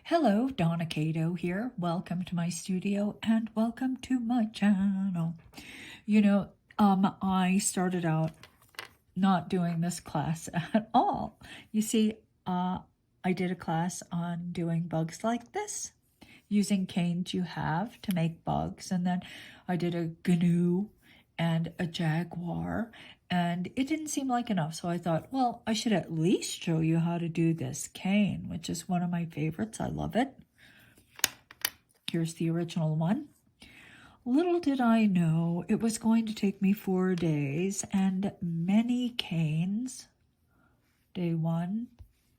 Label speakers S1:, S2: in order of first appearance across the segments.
S1: Hello, Donna Kato here. Welcome to my studio and welcome to my channel. I started out not doing this class at all. You see, I did a class on doing bugs like this, using canes you have to make bugs, and then I did a GNU and a Jaguar, and it didn't seem like enough, so I thought, well, I should at least show you how to do this cane, which is one of my favorites. I love it. Here's the original one. Little did I know it was going to take me 4 days and many canes. Day 1,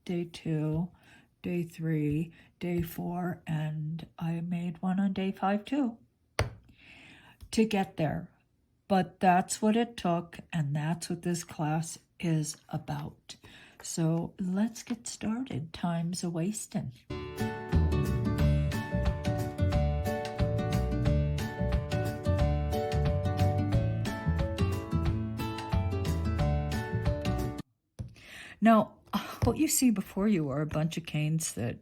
S1: day 2, day 3, day 4, and I made one on day 5 too, to get there. But that's what it took, and that's what this class is about. So let's get started. Time's a-wasting. Now, what you see before you are a bunch of canes that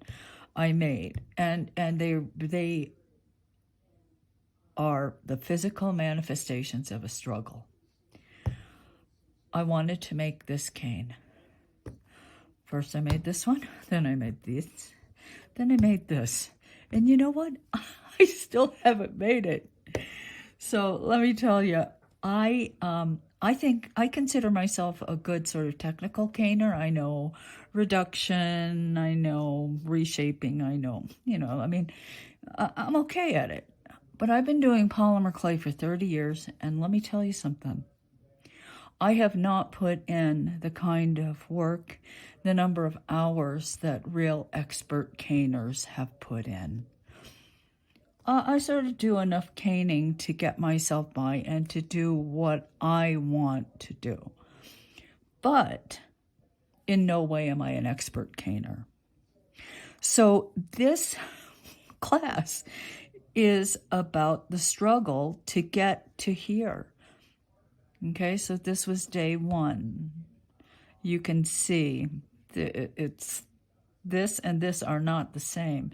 S1: I made, and they are the physical manifestations of a struggle. I wanted to make this cane. First I made this one, then I made this, then I made this. And you know what? I still haven't made it. So let me tell you, I think I consider myself a good sort of technical caner. I know reduction, I know reshaping, I know, I'm okay at it. But I've been doing polymer clay for 30 years, and let me tell you something. I have not put in the kind of work, the number of hours that real expert caners have put in. I sort of do enough caning to get myself by and to do what I want to do. But in no way am I an expert caner. So this class is about the struggle to get to here. Okay, so this was day 1. You can see it's this and this are not the same.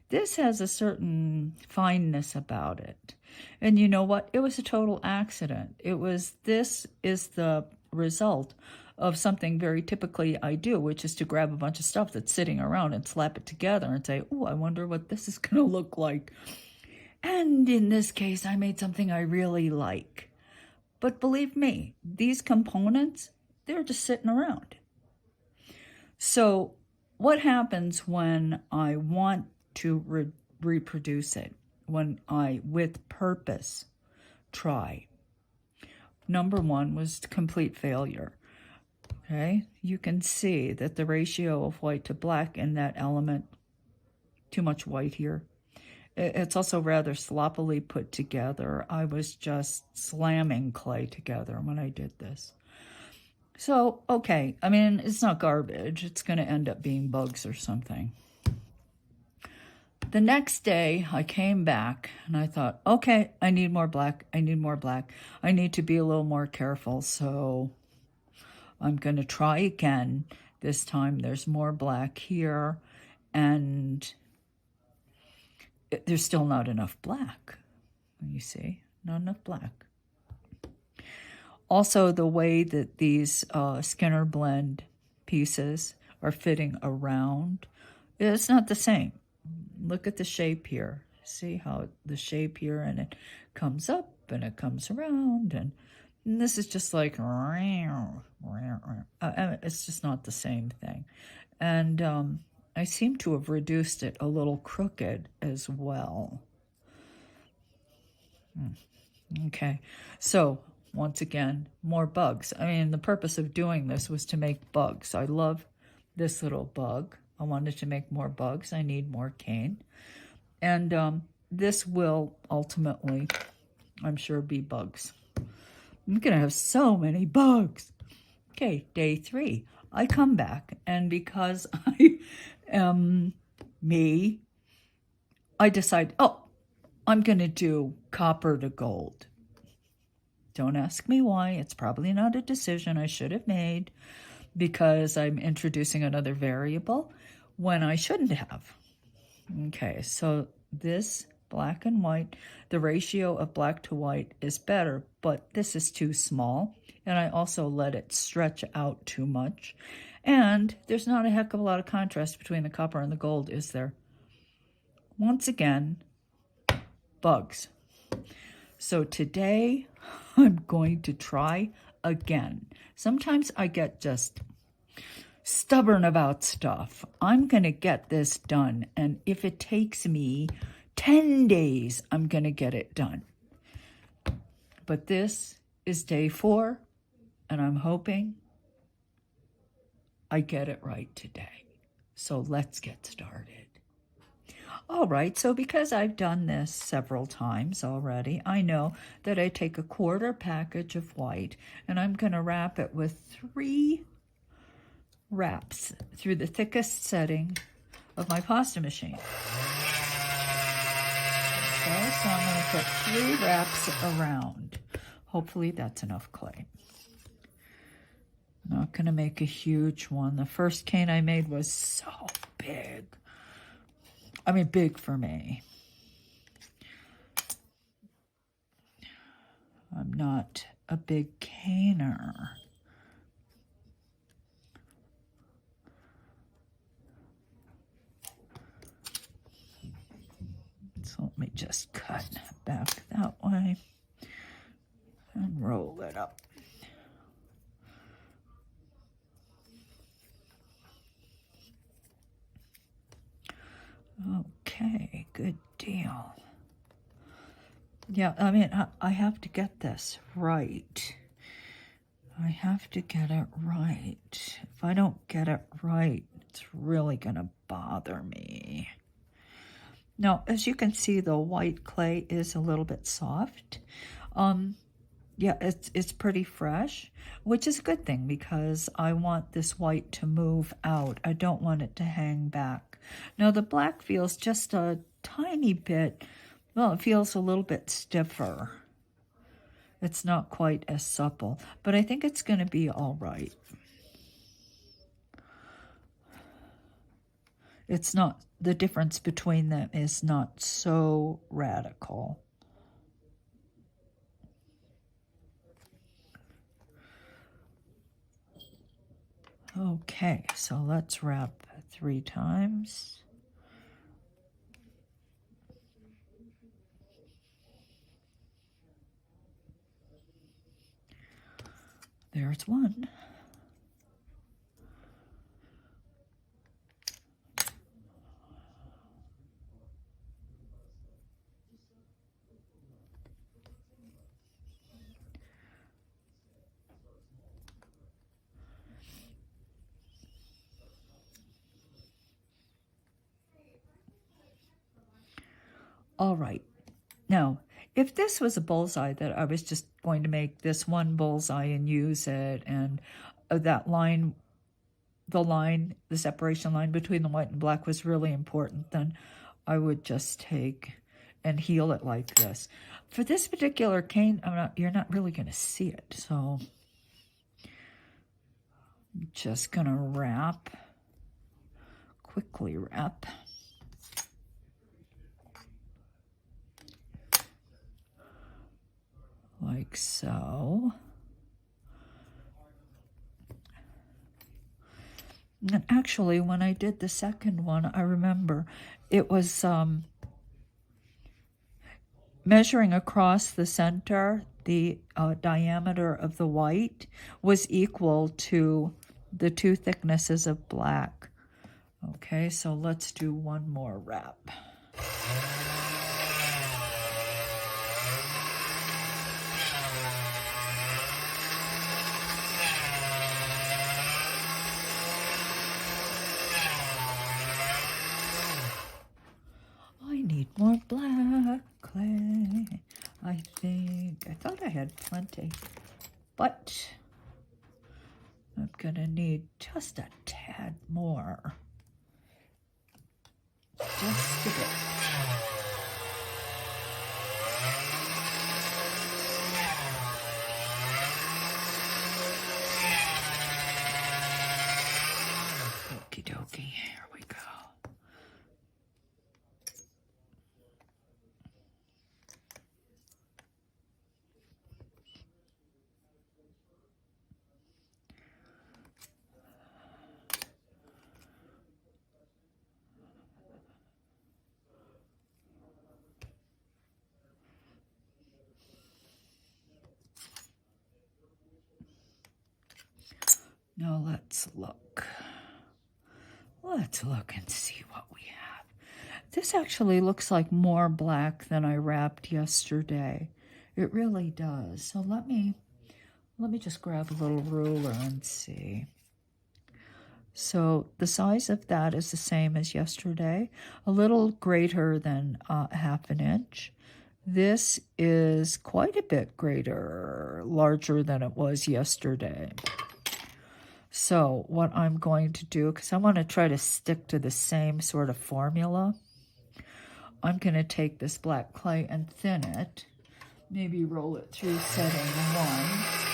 S1: This has a certain fineness about it. And you know what? It was a total accident. This is the result of something very typically I do, which is to grab a bunch of stuff that's sitting around and slap it together and say, oh, I wonder what this is going to look like. And in this case, I made something I really like. But believe me, these components, they're just sitting around. So what happens when I want to reproduce it? When I, with purpose, try? Number 1 was complete failure. Okay, you can see that the ratio of white to black in that element, too much white here. It's also rather sloppily put together. I was just slamming clay together when I did this. So, okay, I mean, it's not garbage. It's going to end up being bugs or something. The next day, I came back and I thought, okay, I need more black. I need more black. I need to be a little more careful. So I'm going to try again. This time there's more black here, and there's still not enough black. You see, not enough black. Also, the way that these Skinner blend pieces are fitting around, it's not the same. Look at the shape here. See how the shape here, and it comes up and it comes around, and this is just like, it's just not the same thing. And I seem to have reduced it a little crooked as well. Okay, so once again, more bugs. I mean, the purpose of doing this was to make bugs. I love this little bug. I wanted to make more bugs. I need more cane. And this will ultimately, I'm sure, be bugs. I'm going to have so many bugs. Okay, day 3. I come back, and because I am me, I decide, oh, I'm going to do copper to gold. Don't ask me why. It's probably not a decision I should have made, because I'm introducing another variable when I shouldn't have. Okay, so this black and white, the ratio of black to white is better, but this is too small. And I also let it stretch out too much. And there's not a heck of a lot of contrast between the copper and the gold, is there? Once again, bugs. So today, I'm going to try again. Sometimes I get just stubborn about stuff. I'm going to get this done. And if it takes me 10 days, I'm going to get it done. But this is day 4, and I'm hoping I get it right today. So let's get started. All right, so because I've done this several times already, I know that I take a 1/4 package of white, and I'm going to wrap it with 3 wraps through the thickest setting of my pasta machine. Okay, so I'm going to put 3 wraps around. Hopefully that's enough clay. Not going to make a huge one. The first cane I made was so big. I mean, big for me. I'm not a big caner. So let me just cut back that way and roll it up. Okay, good deal. Yeah, I mean, I have to get this right. I have to get it right. If I don't get it right, it's really going to bother me. Now, as you can see, the white clay is a little bit soft. Yeah, it's pretty fresh, which is a good thing because I want this white to move out. I don't want it to hang back. Now, the black feels just a tiny bit, well, it feels a little bit stiffer. It's not quite as supple, but I think it's going to be all right. It's not, the difference between them is not so radical. Okay, so let's wrap 3 times. There's one. All right. Now, if this was a bullseye that I was just going to make this one bullseye and use it, and that line, the separation line between the white and black was really important, then I would just take and heel it like this. For this particular cane, you're not really going to see it, so I'm just going to quickly wrap. Like so. And actually, when I did the second one, I remember it was measuring across the center, the diameter of the white was equal to the 2 thicknesses of black. Okay, so let's do one more wrap. I need more black clay, I think. I thought I had plenty, but I'm gonna need just a tad more. Just a bit. Okie dokie, here we go. Now let's look. Let's look and see what we have. This actually looks like more black than I wrapped yesterday. It really does. So let me just grab a little ruler and see. So the size of that is the same as yesterday, a little greater than 1/2 inch. This is quite a bit greater, larger than it was yesterday. So what I'm going to do, because I want to try to stick to the same sort of formula, I'm going to take this black clay and thin it, maybe roll it through setting 1,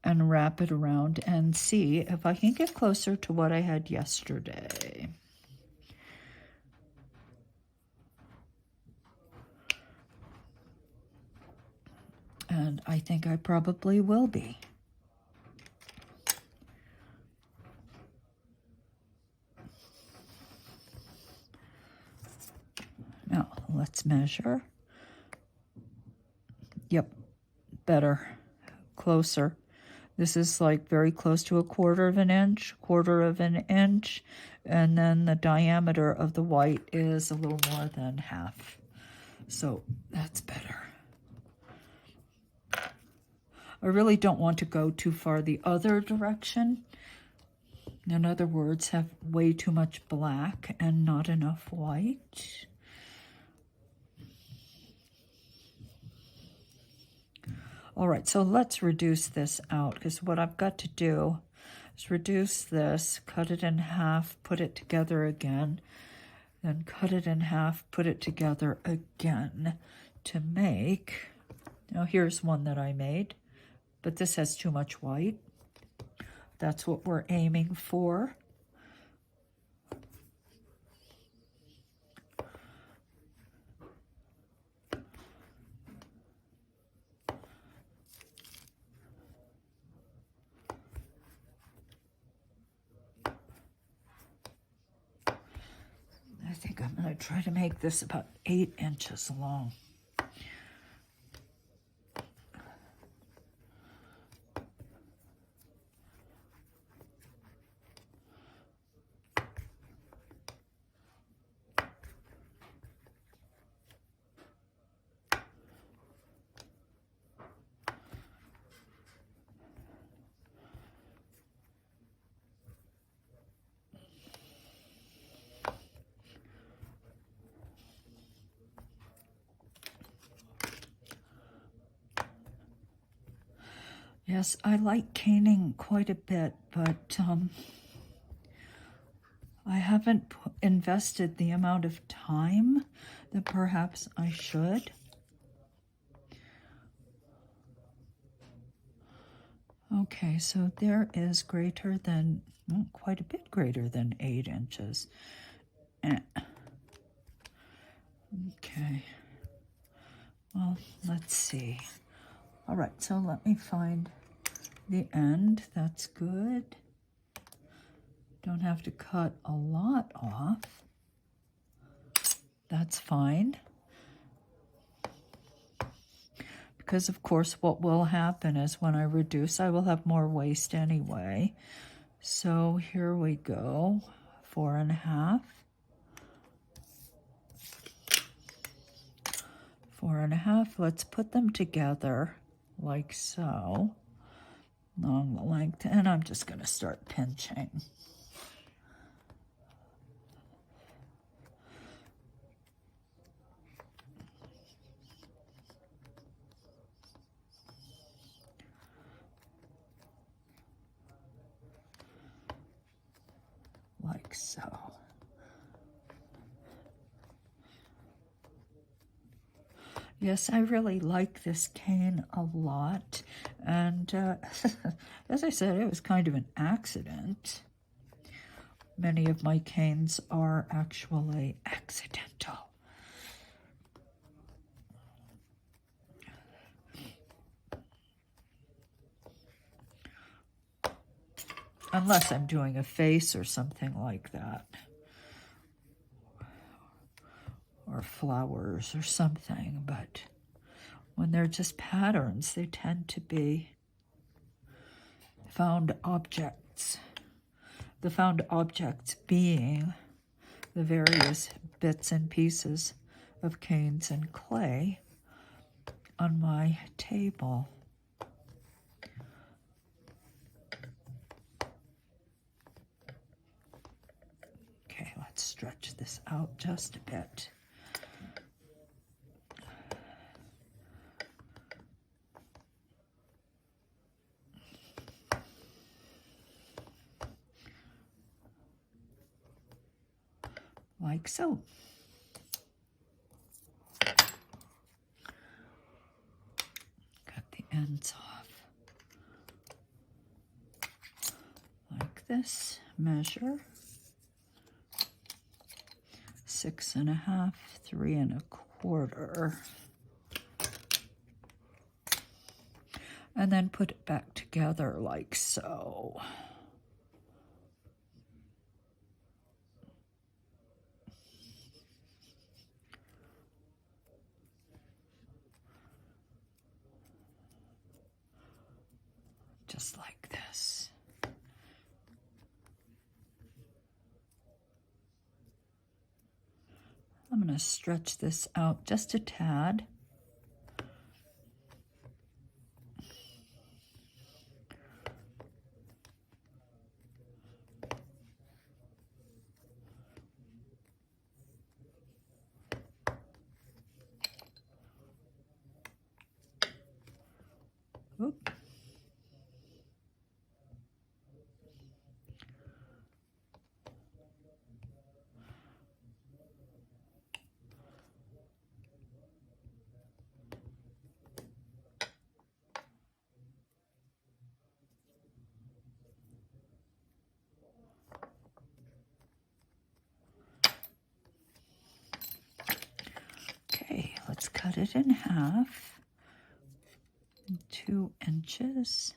S1: and wrap it around and see if I can get closer to what I had yesterday. And I think I probably will be. Now, let's measure. Yep, better, closer. This is like very close to 1/4 of an inch, 1/4 of an inch, and then the diameter of the white is a little more than 1/2. So that's better. I really don't want to go too far the other direction. In other words, have way too much black and not enough white. All right, so let's reduce this out, because what I've got to do is reduce this, cut it in half, put it together again, then cut it in half, put it together again to make, now here's one that I made, but this has too much white. That's what we're aiming for. I think I'm going to try to make this about 8 inches long. Yes, I like caning quite a bit, but I haven't invested the amount of time that perhaps I should. Okay, so there is greater than, well, quite a bit greater than 8 inches. Okay, well, let's see. All right, so let me find the end. That's good. Don't have to cut a lot off. That's fine. Because, of course, what will happen is when I reduce, I will have more waste anyway. So here we go, 4 1/2. 4 1/2, let's put them together like so, along the length, and I'm just going to start pinching. Like so. Yes, I really like this cane a lot, and as I said, it was kind of an accident. Many of my canes are actually accidental. Unless I'm doing a face or something like that. Or flowers or something, but When they're just patterns, they tend to be found objects. The found objects being the various bits and pieces of canes and clay on my table. Okay, let's stretch this out just a bit. Like so. Cut the ends off. Like this. Measure 6.5, 3.25. And then put it back together like so. Just like this. I'm going to stretch this out just a tad. Oop. Okay, let's cut it in half. 2 inches.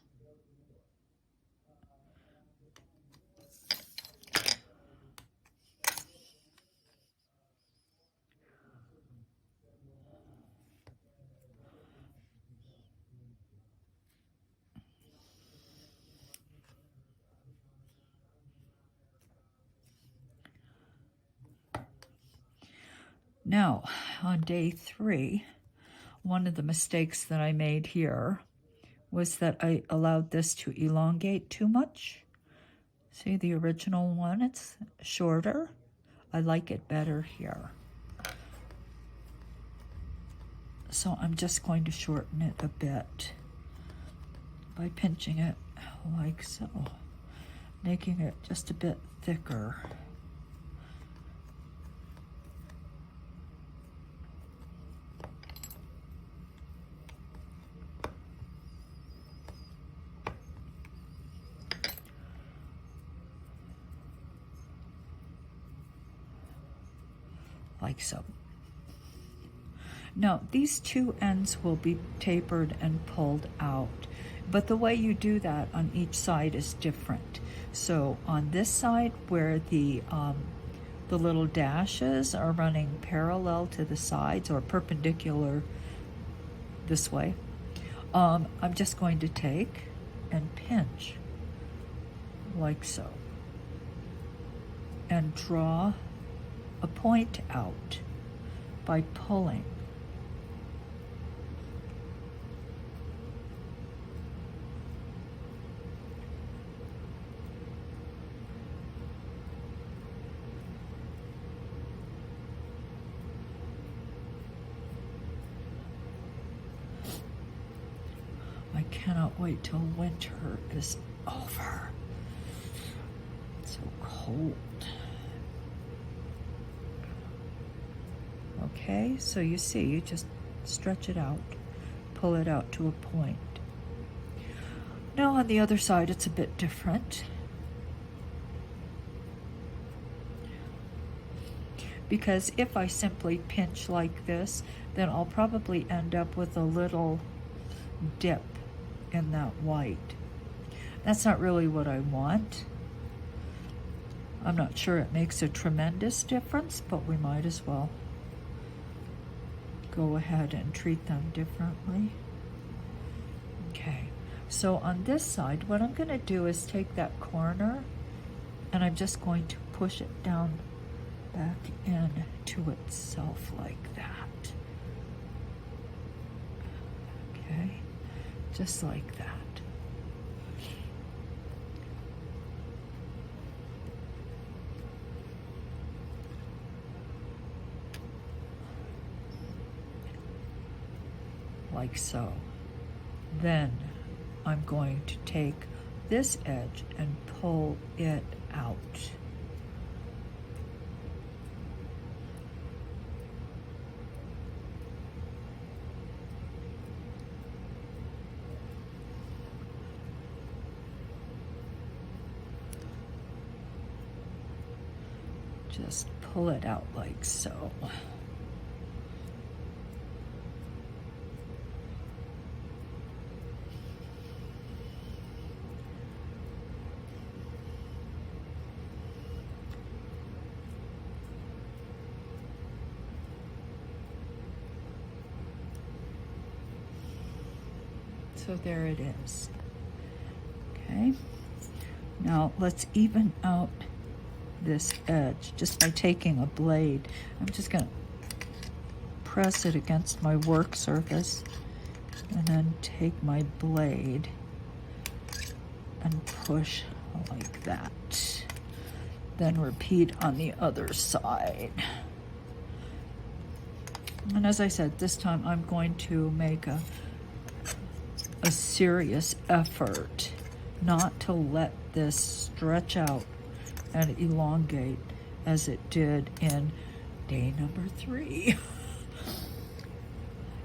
S1: Now, on day 3, one of the mistakes that I made here was that I allowed this to elongate too much. See, the original one, it's shorter. I like it better here. So I'm just going to shorten it a bit by pinching it like so, making it just a bit thicker. Like so. Now, these 2 ends will be tapered and pulled out, but the way you do that on each side is different. So on this side, where the little dashes are running parallel to the sides or perpendicular this way, I'm just going to take and pinch like so and draw a point out by pulling. I cannot wait till winter is over. It's so cold. Okay, so you see, you just stretch it out, pull it out to a point. Now on the other side, it's a bit different. Because if I simply pinch like this, then I'll probably end up with a little dip in that white. That's not really what I want. I'm not sure it makes a tremendous difference, but we might as well go ahead and treat them differently. Okay, so on this side, what I'm going to do is take that corner and I'm just going to push it down back in to itself like that. Okay, just like that. Like so. Then I'm going to take this edge and pull it out. Just pull it out like so. So there it is. Okay, now let's even out this edge just by taking a blade. I'm just going to press it against my work surface and then take my blade and push like that. Then repeat on the other side. And as I said, this time I'm going to make a serious effort not to let this stretch out and elongate as it did in day number 3.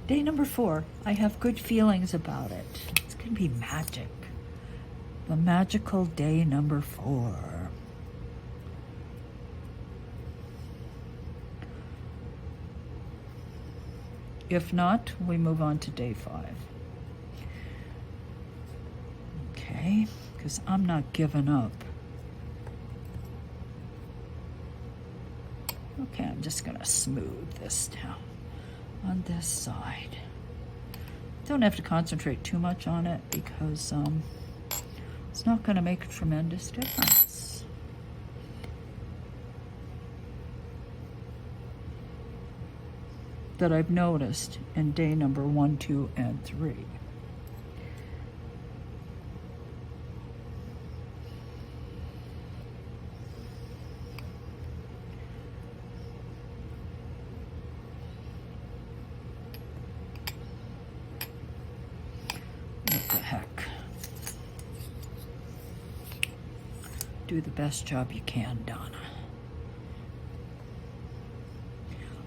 S1: Day number 4, I have good feelings about it. It's gonna be magic. The magical day number 4. If not, we move on to day 5. Okay, because I'm not giving up. Okay, I'm just gonna smooth this down on this side. Don't have to concentrate too much on it because it's not gonna make a tremendous difference. That I've noticed in day number 1, 2, and 3. Do the best job you can, Donna.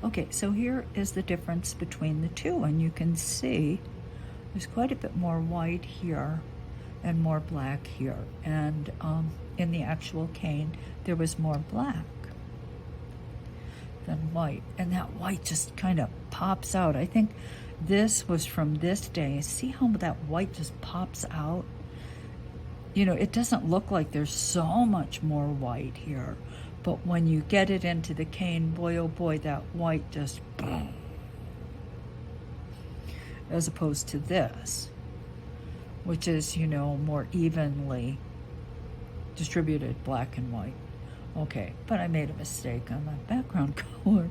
S1: Okay, so here is the difference between the two, and you can see there's quite a bit more white here and more black here, and in the actual cane there was more black than white, and that white just kind of pops out. I think this was from this day. See how that white just pops out? You know, it doesn't look like there's so much more white here, but when you get it into the cane, boy oh boy, that white just boom. As opposed to this, which is, you know, more evenly distributed black and white. Okay, but I made a mistake on my background color.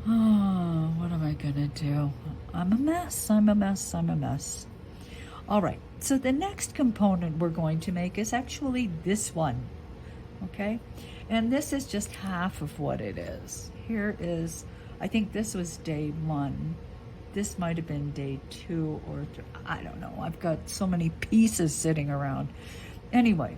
S1: Oh, what am I gonna do? I'm a mess, I'm a mess, I'm a mess. All right, so the next component we're going to make is actually this one, okay? And this is just half of what it is. Here is, I think this was day 1. This might have been day 2 or 3. I don't know. I've got so many pieces sitting around. Anyway,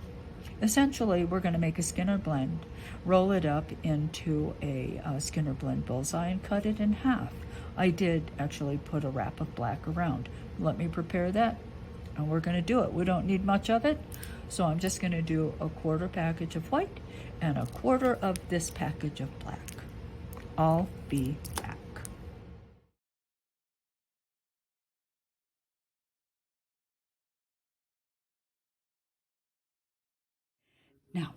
S1: essentially, we're going to make a Skinner blend, roll it up into a Skinner blend bullseye, and cut it in half. I did actually put a wrap of black around. Let me prepare that, and we're going to do it. We don't need much of it, so I'm just going to do a 1/4 package of white and a 1/4 of this package of black. I'll be back. Now,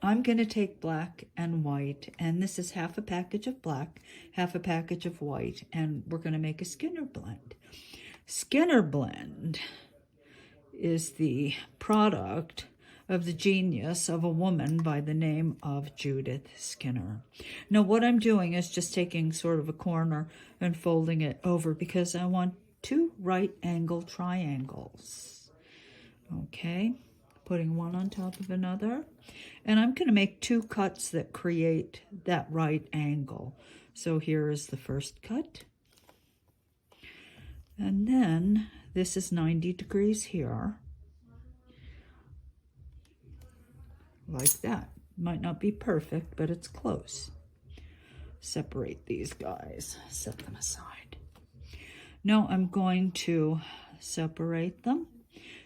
S1: I'm going to take black and white, and this is half a package of black, half a package of white, and we're going to make a Skinner blend. Skinner blend is the product of the genius of a woman by the name of Judith Skinner. Now what I'm doing is just taking sort of a corner and folding it over because I want 2 right angle triangles. Okay, putting one on top of another. And I'm going to make 2 cuts that create that right angle. So here is the first cut. And then this is 90 degrees here. Like that. Might not be perfect, but it's close. Separate these guys. Set them aside. Now I'm going to separate them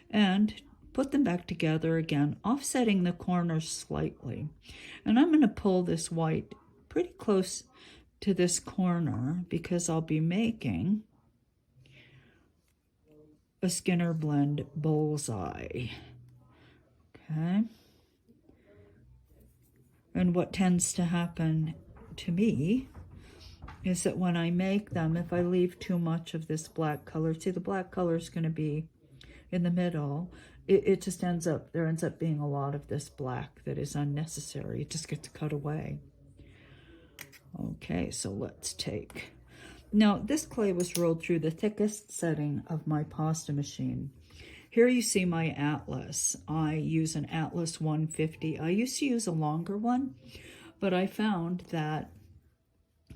S1: and put them back together again, offsetting the corners slightly. And I'm going to pull this white pretty close to this corner because I'll be making a Skinner blend bullseye. Okay. And what tends to happen to me is that when I make them, if I leave too much of this black color, see the black color is going to be in the middle, it just ends up being a lot of this black that is unnecessary. It just gets cut away. Okay, so let's take, now this clay was rolled through the thickest setting of my pasta machine. Here you see my Atlas. I use an Atlas 150. I used to use a longer one, but I found that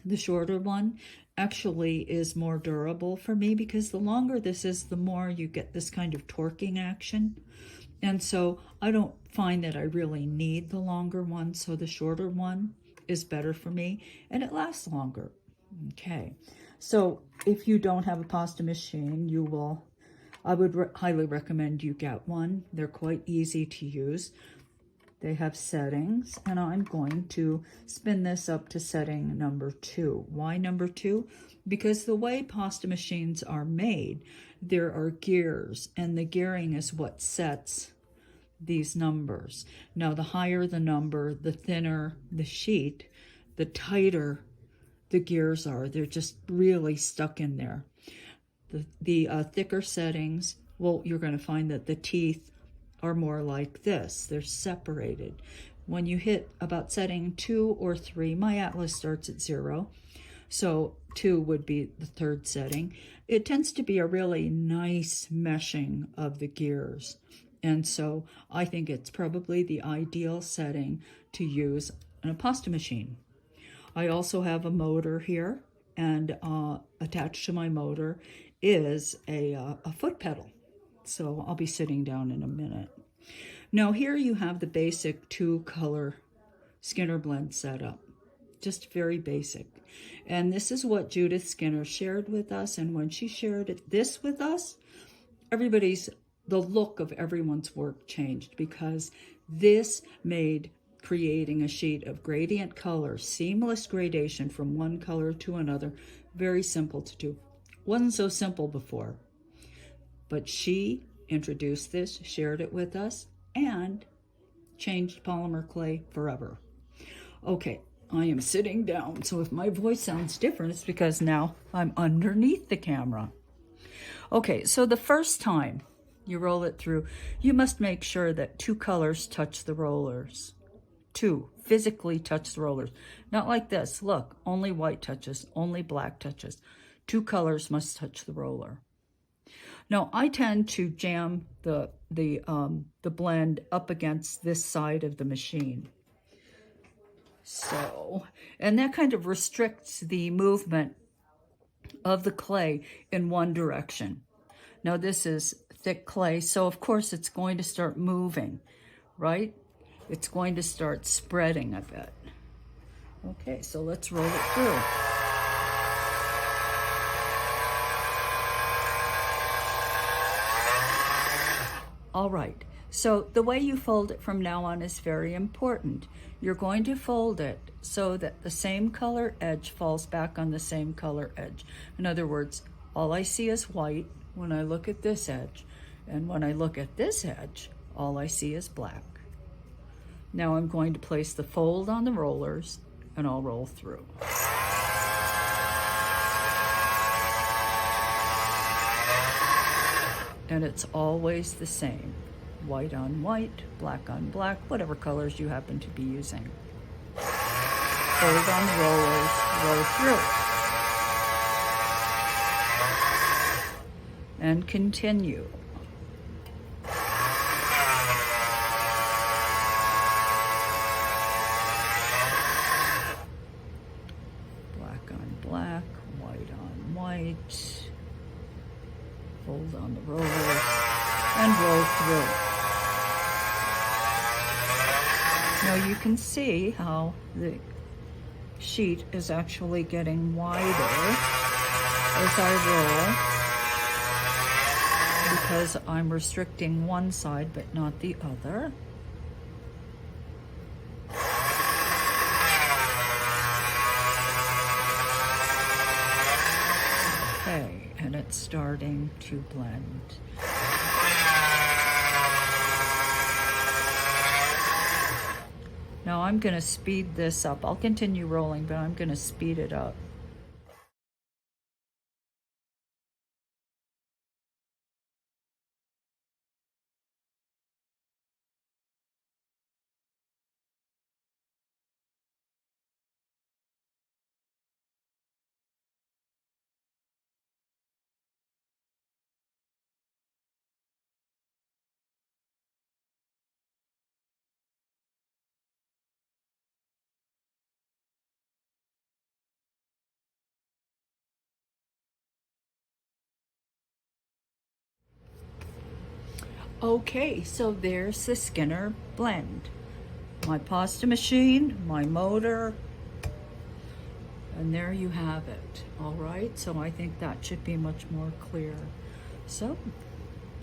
S1: the shorter one actually is more durable for me because the longer this is, the more you get this kind of torquing action. And so I don't find that I really need the longer one, so the shorter one is better for me and it lasts longer. Okay, so if you don't have a pasta machine, I would highly recommend you get one. They're quite easy to use. They have settings, and I'm going to spin this up to setting number 2. Why number 2? Because the way pasta machines are made, there are gears, and the gearing is what sets these numbers. Now, the higher the number, the thinner the sheet, the tighter the gears are. They're just really stuck in there. The thicker settings, well, you're going to find that the teeth are more like this. They're separated. When you hit about setting 2 or 3, my Atlas starts at 0, so 2 would be the third setting. It tends to be a really nice meshing of the gears, and so I think it's probably the ideal setting to use in a pasta machine. I also have a motor here, and attached to my motor is a foot pedal. So I'll be sitting down in a minute. Now here you have the basic 2-color Skinner blend setup. Just very basic. And this is what Judith Skinner shared with us. And when she shared this with us, the look of everyone's work changed because this made creating a sheet of gradient color, seamless gradation from one color to another, very simple to do. Wasn't so simple before, but she introduced this, shared it with us, and changed polymer clay forever. Okay, I am sitting down, so if my voice sounds different, it's because now I'm underneath the camera. Okay, so the first time you roll it through, you must make sure that 2 colors touch the rollers. 2 physically touch the rollers. Not like this. Look, only white touches, only black touches. 2 colors must touch the roller. Now, I tend to jam the blend up against this side of the machine. So, and that kind of restricts the movement of the clay in one direction. Now, this is thick clay, so of course it's going to start moving, right? It's going to start spreading a bit. Okay, so let's roll it through. All right, so the way you fold it from now on is very important. You're going to fold it so that the same color edge falls back on the same color edge. In other words, all I see is white when I look at this edge, and when I look at this edge, all I see is black. Now I'm going to place the fold on the rollers and I'll roll through. And it's always the same. White on white, black on black, whatever colors you happen to be using. Fold on the rollers, roll through. And continue. Black on black, white on white. Fold on the rollers and roll through. Now you can see how the sheet is actually getting wider as I roll, because I'm restricting one side but not the other. Okay, and it's starting to blend. Now I'm going to speed this up. I'll continue rolling, but I'm going to speed it up. Okay, so there's the Skinner blend. My pasta machine, my motor, and there you have it. All right, so I think that should be much more clear. So,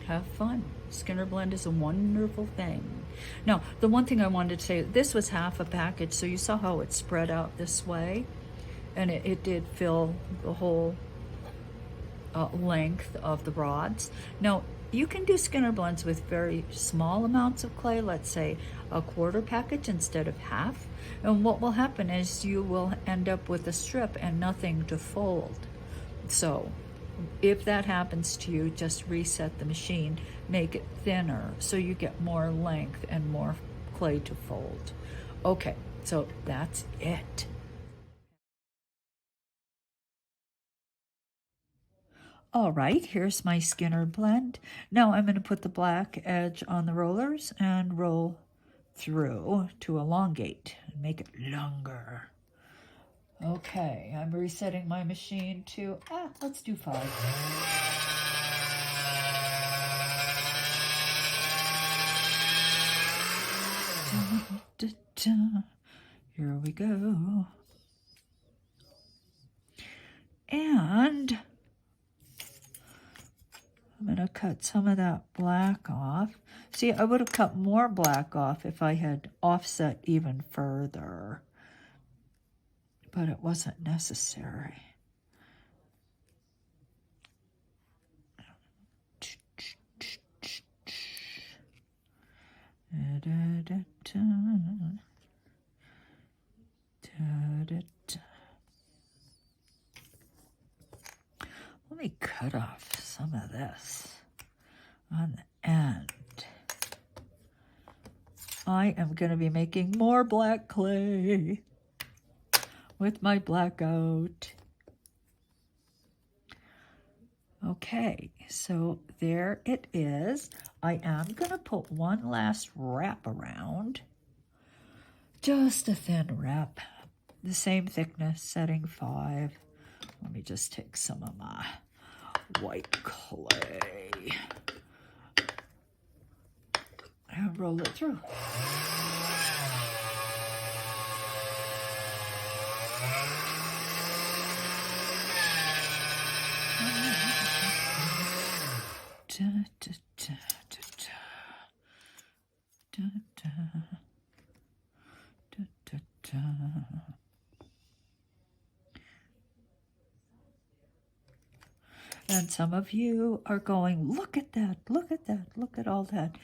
S1: have fun. Skinner blend is a wonderful thing. Now, the one thing I wanted to say, this was half a package, so you saw how it spread out this way, and it did fill the whole length of the rods. Now, you can do Skinner blends with very small amounts of clay, let's say a quarter package instead of half. And what will happen is you will end up with a strip and nothing to fold. So if that happens to you, just reset the machine, make it thinner so you get more length and more clay to fold. Okay, so that's it. All right, here's my Skinner blend. Now I'm going to put the black edge on the rollers and roll through to elongate and make it longer. Okay, I'm resetting my machine to, let's do 5. Here we go. And I'm going to cut some of that black off. See, I would have cut more black off if I had offset even further, but it wasn't necessary. Let me cut off some of this on the end. I am going to be making more black clay with my blackout. Okay, so there it is. I am going to put one last wrap around. Just a thin wrap. The same thickness, setting 5. Let me just take some of my white clay and roll it through. And some of you are going, look at that, look at that, look at all that.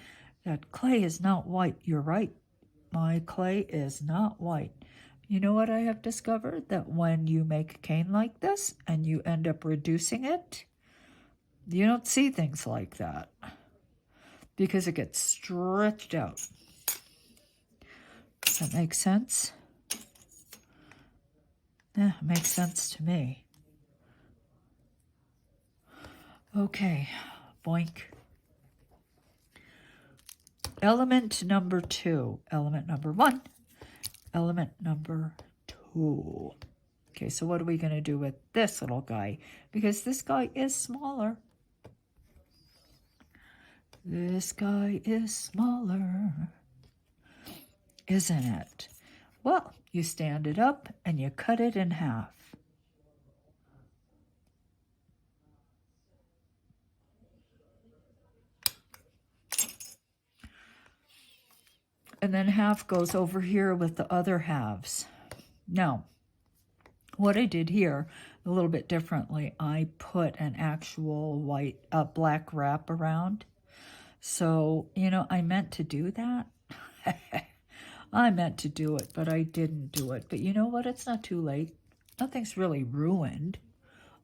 S1: That clay is not white. You're right. My clay is not white. You know what I have discovered? That when you make a cane like this and you end up reducing it, you don't see things like that because it gets stretched out. Does that make sense? Yeah, it makes sense to me. Okay, boink. Element number 2, element number 1, element number 2. Okay, so what are we going to do with this little guy? Because this guy is smaller. This guy is smaller, isn't it? Well, you stand it up and you cut it in half. And then half goes over here with the other halves. Now, what I did here, a little bit differently, I put an actual black wrap around. So, you know, I meant to do that. I meant to do it, but I didn't do it. But you know what? It's not too late. Nothing's really ruined.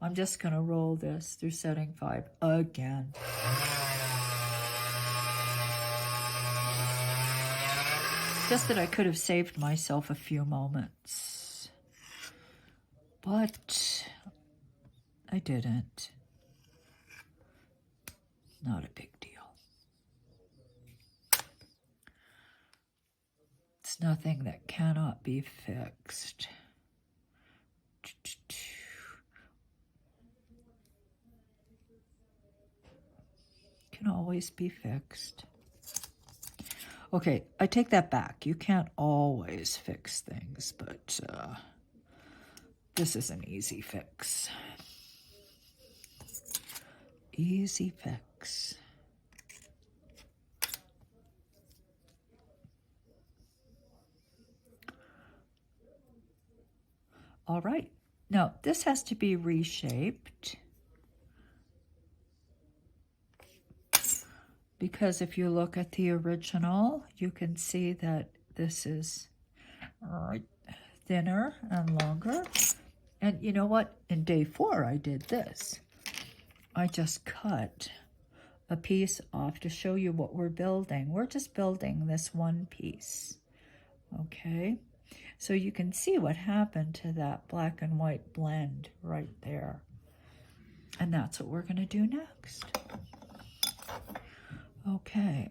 S1: I'm just going to roll this through setting 5 again. Just that I could have saved myself a few moments. But I didn't. Not a big deal. It's nothing that cannot be fixed. Can always be fixed. Okay, I take that back. You can't always fix things, but this is an easy fix. Easy fix. All right. Now, this has to be reshaped. Because if you look at the original, you can see that this is thinner and longer. And you know what? In day 4, I did this. I just cut a piece off to show you what we're building. We're just building this one piece. Okay? So you can see what happened to that black and white blend right there. And that's what we're going to do next. Okay.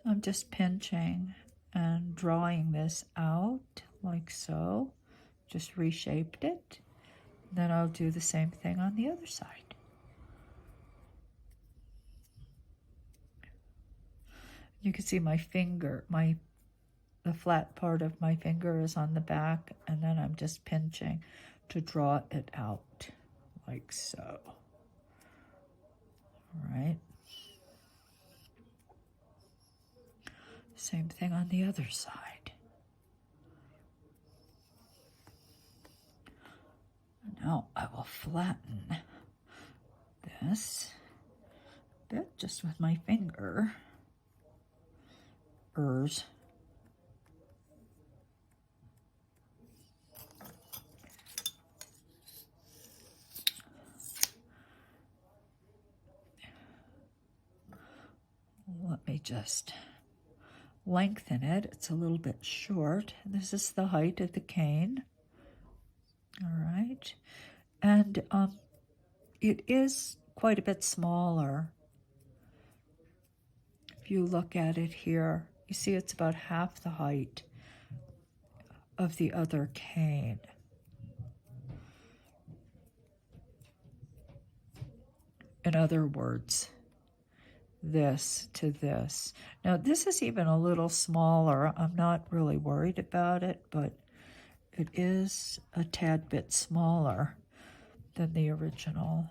S1: I'm just pinching and drawing this out like so. Just reshaped it. Then I'll do the same thing on the other side. You can see my finger, the flat part of my finger is on the back, and then I'm just pinching to draw it out like so. All right. Same thing on the other side. Now I will flatten this a bit just with my finger. Let me just lengthen it. It's a little bit short. This is the height of the cane. All right. And it is quite a bit smaller. If you look at it here, you see it's about half the height of the other cane. In other words, this to this. Now, this is even a little smaller. I'm not really worried about it, but it is a tad bit smaller than the original.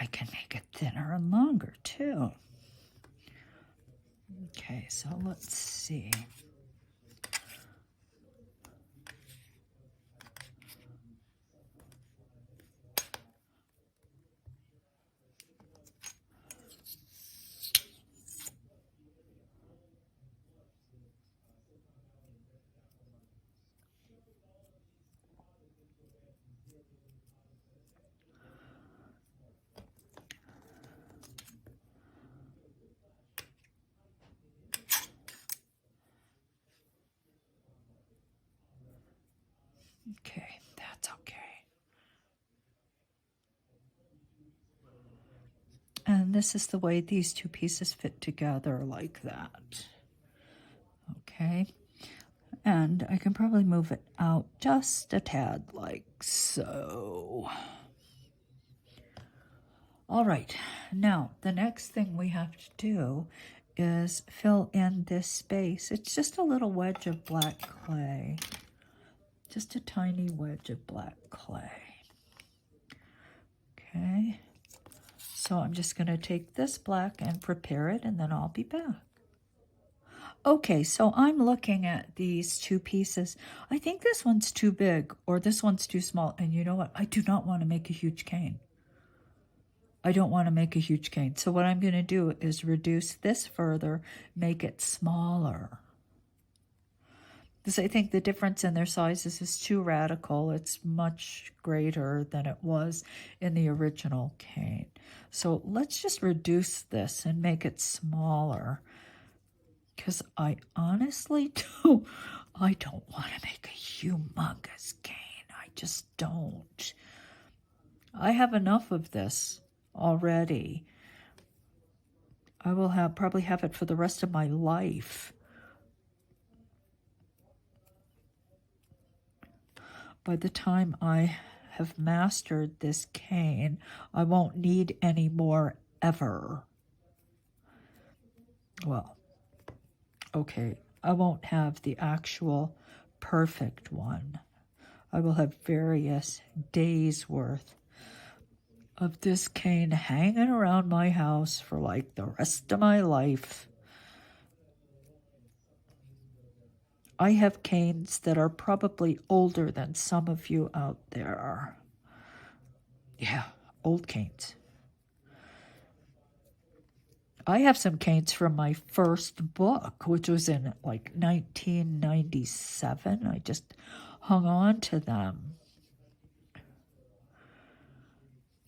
S1: I can make it thinner and longer too. Okay, so let's see. Okay, that's okay. And this is the way these two pieces fit together, like that. Okay, and I can probably move it out just a tad, like so. All right, now the next thing we have to do is fill in this space. It's just a little wedge of black clay. Just a tiny wedge of black clay. Okay, so I'm just going to take this black and prepare it, and then I'll be back. Okay, so I'm looking at these two pieces. I think this one's too big or this one's too small. And you know what? I do not want to make a huge cane. I don't want to make a huge cane. So what I'm going to do is reduce this further, make it smaller. Because I think the difference in their sizes is too radical. It's much greater than it was in the original cane. So let's just reduce this and make it smaller. Because I honestly don't want to make a humongous cane. I just don't. I have enough of this already. I will probably have it for the rest of my life. By the time I have mastered this cane, I won't need any more ever. Well, okay, I won't have the actual perfect one. I will have various days worth of this cane hanging around my house for like the rest of my life. I have canes that are probably older than some of you out there. Yeah, old canes. I have some canes from my first book, which was in like 1997. I just hung on to them.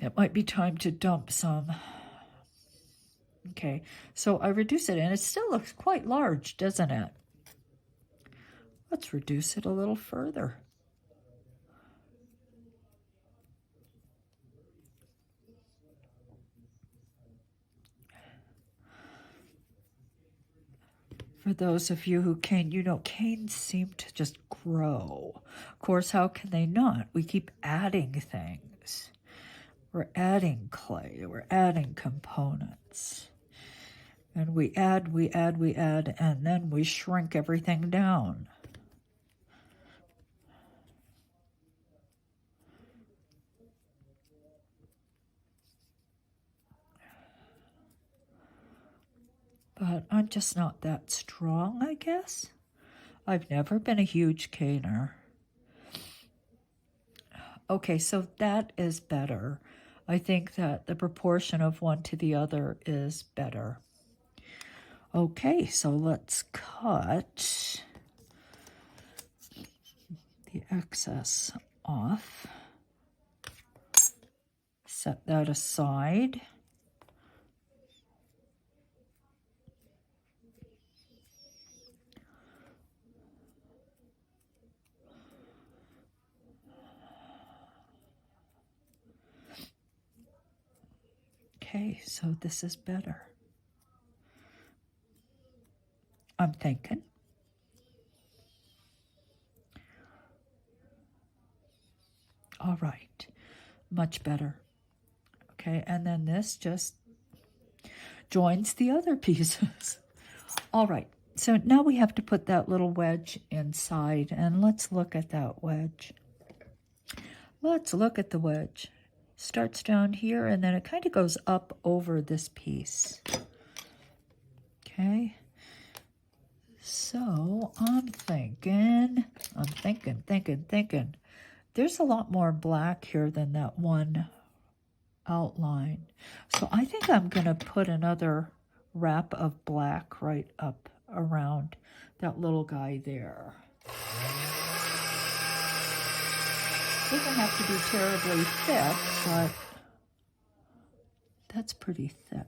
S1: It might be time to dump some. Okay, so I reduce it, and it still looks quite large, doesn't it? Let's reduce it a little further. For those of you who cane, you know, canes seem to just grow. Of course, how can they not? We keep adding things. We're adding clay, we're adding components. And we add, and then we shrink everything down. But I'm just not that strong, I guess. I've never been a huge caner. Okay, so that is better. I think that the proportion of one to the other is better. Okay, so let's cut the excess off. Set that aside. Okay, so this is better. I'm thinking. All right, much better. Okay, and then this just joins the other pieces. All right, so now we have to put that little wedge inside, and let's look at that wedge. Let's look at the wedge. starts down here, and then it kind of goes up over this piece. Okay. So I'm thinking. There's a lot more black here than that one outline. So I think I'm going to put another wrap of black right up around that little guy there. Doesn't have to be terribly thick, but that's pretty thick.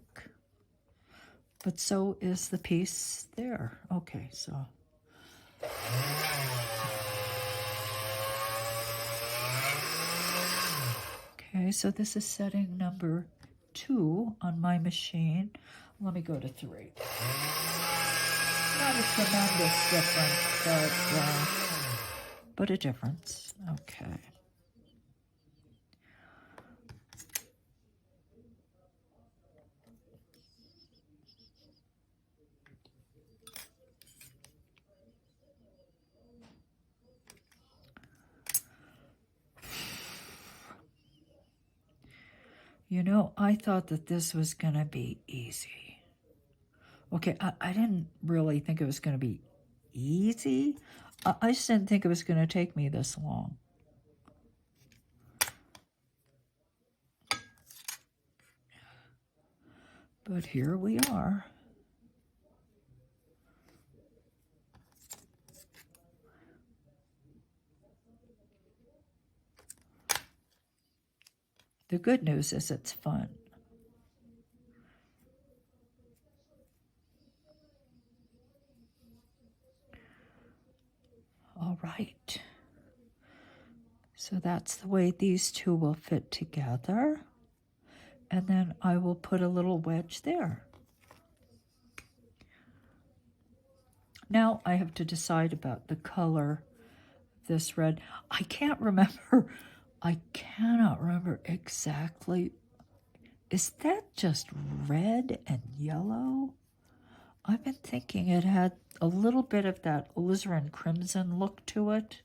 S1: But so is the piece there. Okay, so. Okay, so this is setting number 2 on my machine. Let me go to 3. Not a tremendous difference, but a difference. Okay. You know, I thought that this was going to be easy. Okay, I didn't really think it was going to be easy. I just didn't think it was going to take me this long. But here we are. The good news is it's fun. All right. So that's the way these two will fit together. And then I will put a little wedge there. Now I have to decide about the color of this red. I can't remember. I cannot remember exactly. Is that just red and yellow? I've been thinking it had a little bit of that alizarin crimson look to it.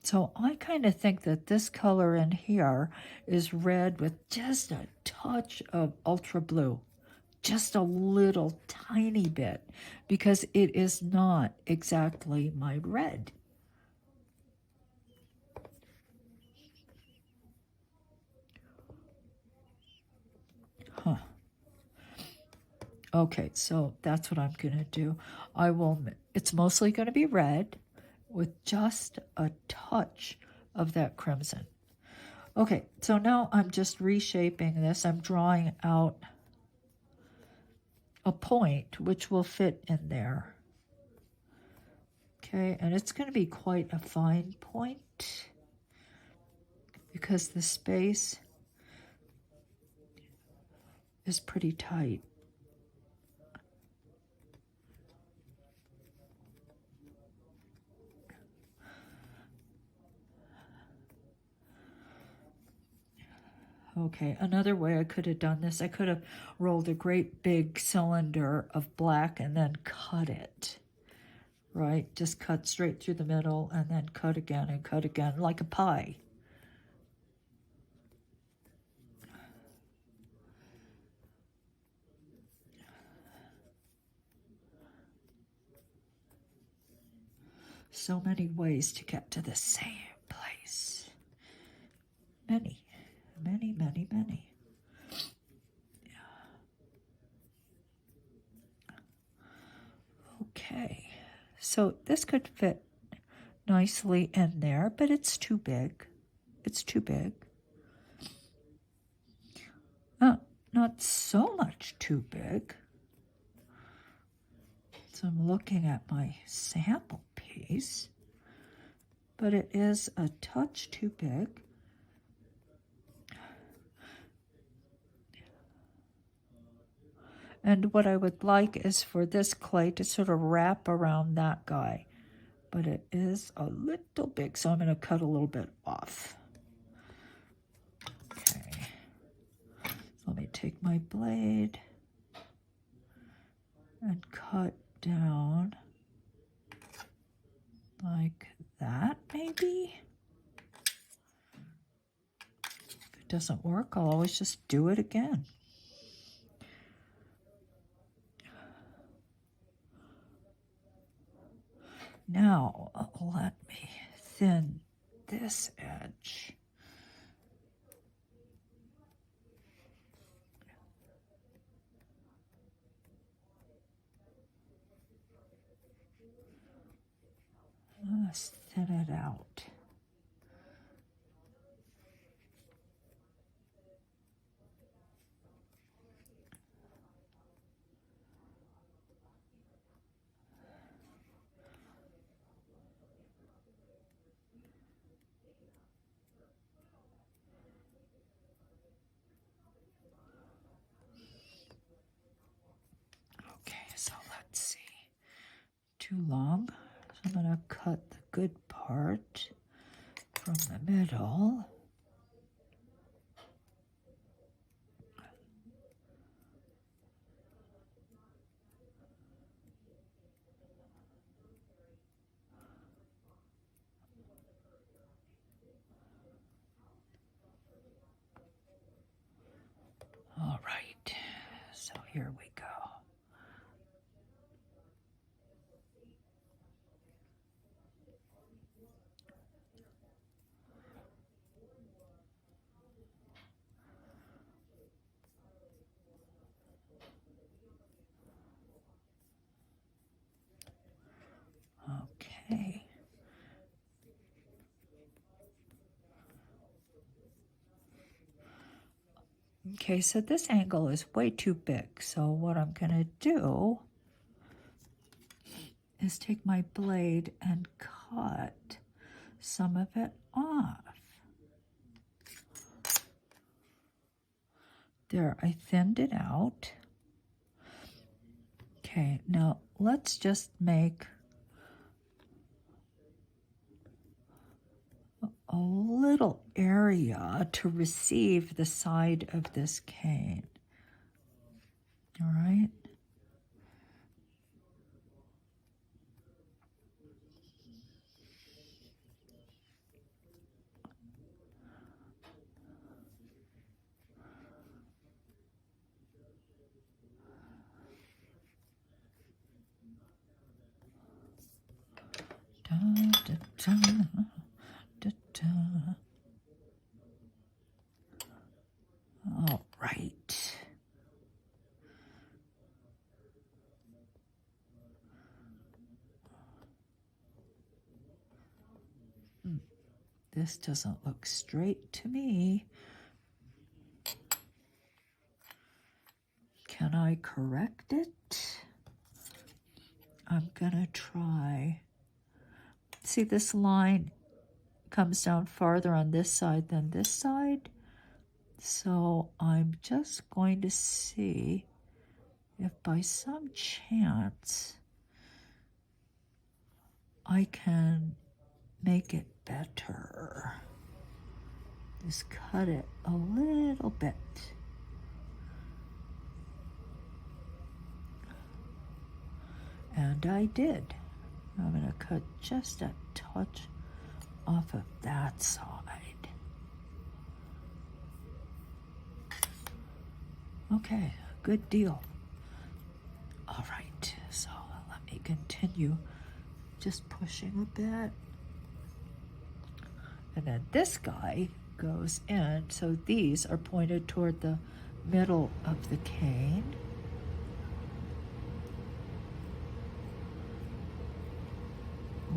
S1: So I kind of think that this color in here is red with just a touch of ultra blue. Just a little tiny bit, because it is not exactly my red. Huh. Okay, so that's what I'm going to do. It's mostly going to be red with just a touch of that crimson. Okay, so now I'm just reshaping this. I'm drawing out a point which will fit in there. Okay, and it's going to be quite a fine point because the space is pretty tight. Okay, another way I could have done this, I could have rolled a great big cylinder of black and then cut it, right? Just cut straight through the middle and then cut again, like a pie. So many ways to get to the same place. Many. Okay, so this could fit nicely in there, but it's too big. It's too big. Not so much too big. So I'm looking at my sample piece, but it is a touch too big. And what I would like is for this clay to sort of wrap around that guy. But it is a little big, so I'm going to cut a little bit off. Okay. So let me take my blade and cut down like that, maybe. If it doesn't work, I'll always just do it again. Now, let me thin this edge. Let's thin it out. Okay, so let's see. Too long. So I'm going to cut the good part from the middle. All right, so here we go. Okay. Okay, so this angle is way too big. So what I'm going to do is take my blade and cut some of it off. There, I thinned it out. Okay, now let's just make a little area to receive the side of this cane. All right. Da, da, da, da, da. All right. This doesn't look straight to me. Can I correct it? I'm gonna try. See, this line comes down farther on this side than this side. So I'm just going to see if by some chance I can make it better. Just cut it a little bit. And I did. I'm going to cut just a touch off of that side. Okay, good deal. All right, so let me continue just pushing a bit. And then this guy goes in, so these are pointed toward the middle of the cane.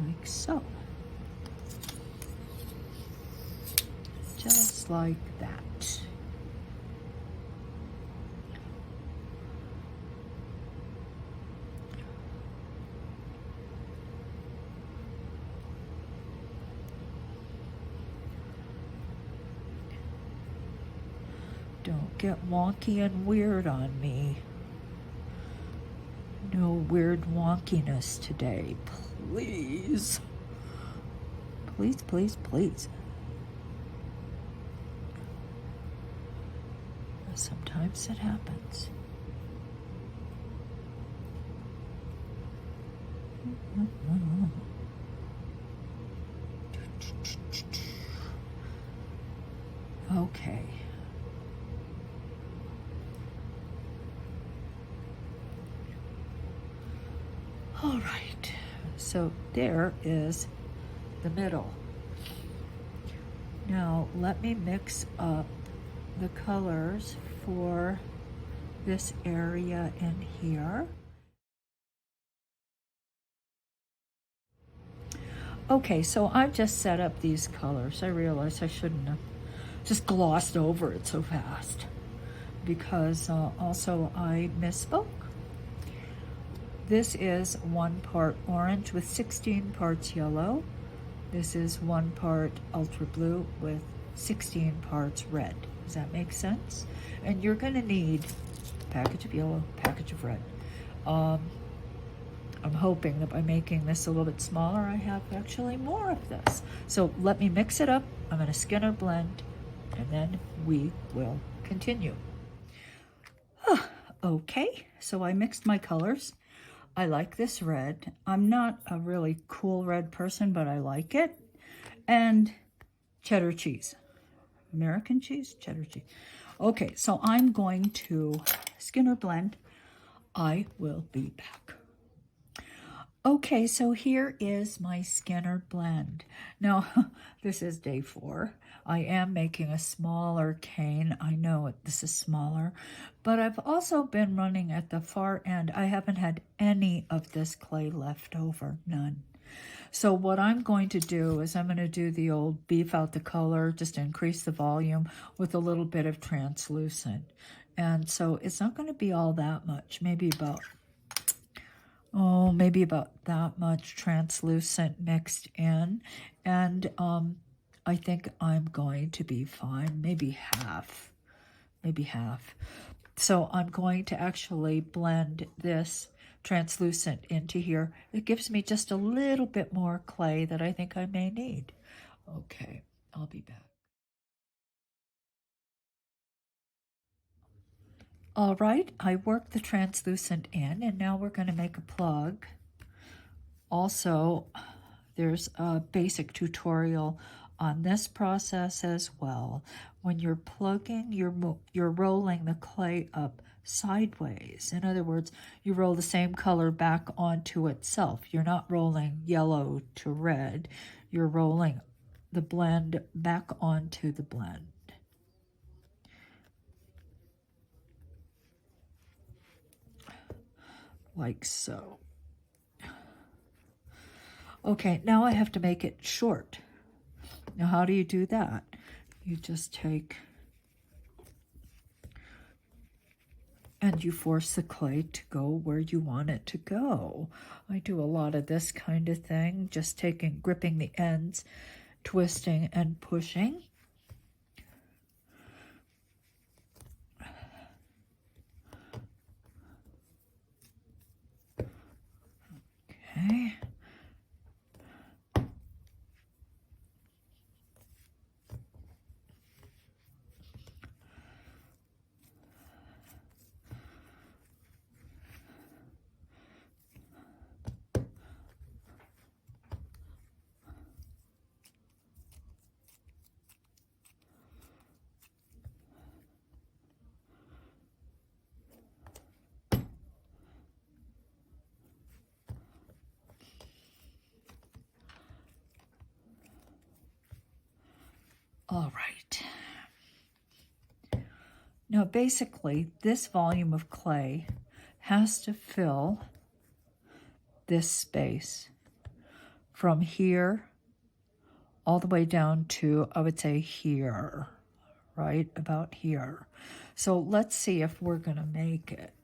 S1: Like so. Just like that. Don't get wonky and weird on me. No weird wonkiness today, please. Please, please, please. Sometimes it happens. Okay, So there is the middle. Now let me mix up the colors for this area in here. Okay, so I've just set up these colors. I realize I shouldn't have just glossed over it so fast because also I misspoke. This is 1 part orange with 16 parts yellow. This is 1 part ultra blue with 16 parts red. Does that make sense? And you're gonna need a package of yellow, package of red. I'm hoping that by making this a little bit smaller, I have actually more of this. So let me mix it up. I'm gonna Skinner blend, and then we will continue. Okay, so I mixed my colors. I like this red. I'm not a really cool red person, but I like it. And cheddar cheese. American cheese, cheddar cheese. Okay, so I'm going to Skinner blend. I will be back. Okay, so here is my Skinner blend. Now, this is day 4. I am making a smaller cane. I know this is smaller, but I've also been running at the far end. I haven't had any of this clay left over, none. So what I'm going to do is I'm going to do the old beef out the color, just increase the volume with a little bit of translucent. And so it's not going to be all that much, maybe about that much translucent mixed in. And I think I'm going to be fine, maybe half. So I'm going to actually blend this translucent into here. It gives me just a little bit more clay that I think I may need. Okay, I'll be back. All right, I worked the translucent in, and now we're going to make a plug. Also, there's a basic tutorial on this process as well. When you're plugging, you're rolling the clay up sideways. In other words, you roll the same color back onto itself. You're not rolling yellow to red. You're rolling the blend back onto the blend. Like so. Okay, now I have to make it short. Now, how do you do that? You just take and you force the clay to go where you want it to go. I do a lot of this kind of thing, just gripping the ends, twisting and pushing. Okay. All right. Now, basically, this volume of clay has to fill this space from here all the way down to, I would say, here, right about here. So let's see if we're going to make it.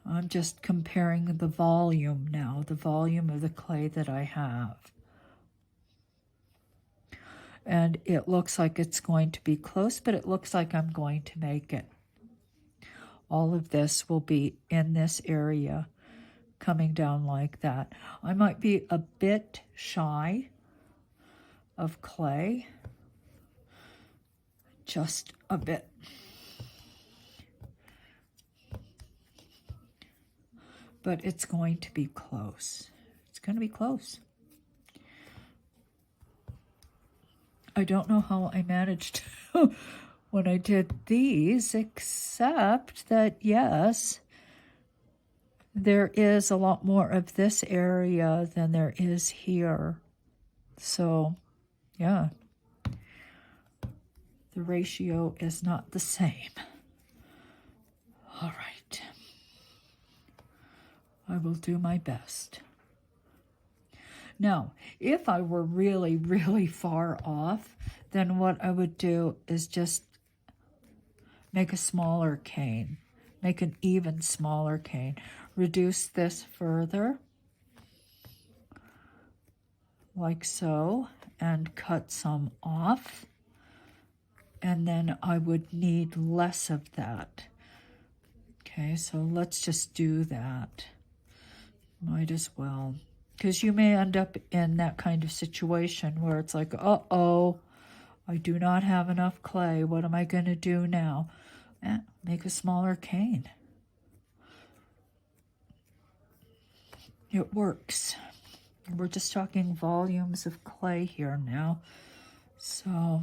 S1: I'm just comparing the volume now, the volume of the clay that I have. And it looks like it's going to be close, but it looks like I'm going to make it. All of this will be in this area, coming down like that. I might be a bit shy of clay, just a bit. But it's going to be close. It's going to be close. I don't know how I managed to when I did these, except that, yes, there is a lot more of this area than there is here. So, yeah, the ratio is not the same. All right. I will do my best. Now, if I were really, really far off, then what I would do is just make a smaller cane. Make an even smaller cane. Reduce this further, like so, and cut some off. And then I would need less of that. Okay, so let's just do that. Might as well. Because you may end up in that kind of situation where it's like, uh-oh, I do not have enough clay. What am I going to do now? Make a smaller cane. It works. We're just talking volumes of clay here now. So,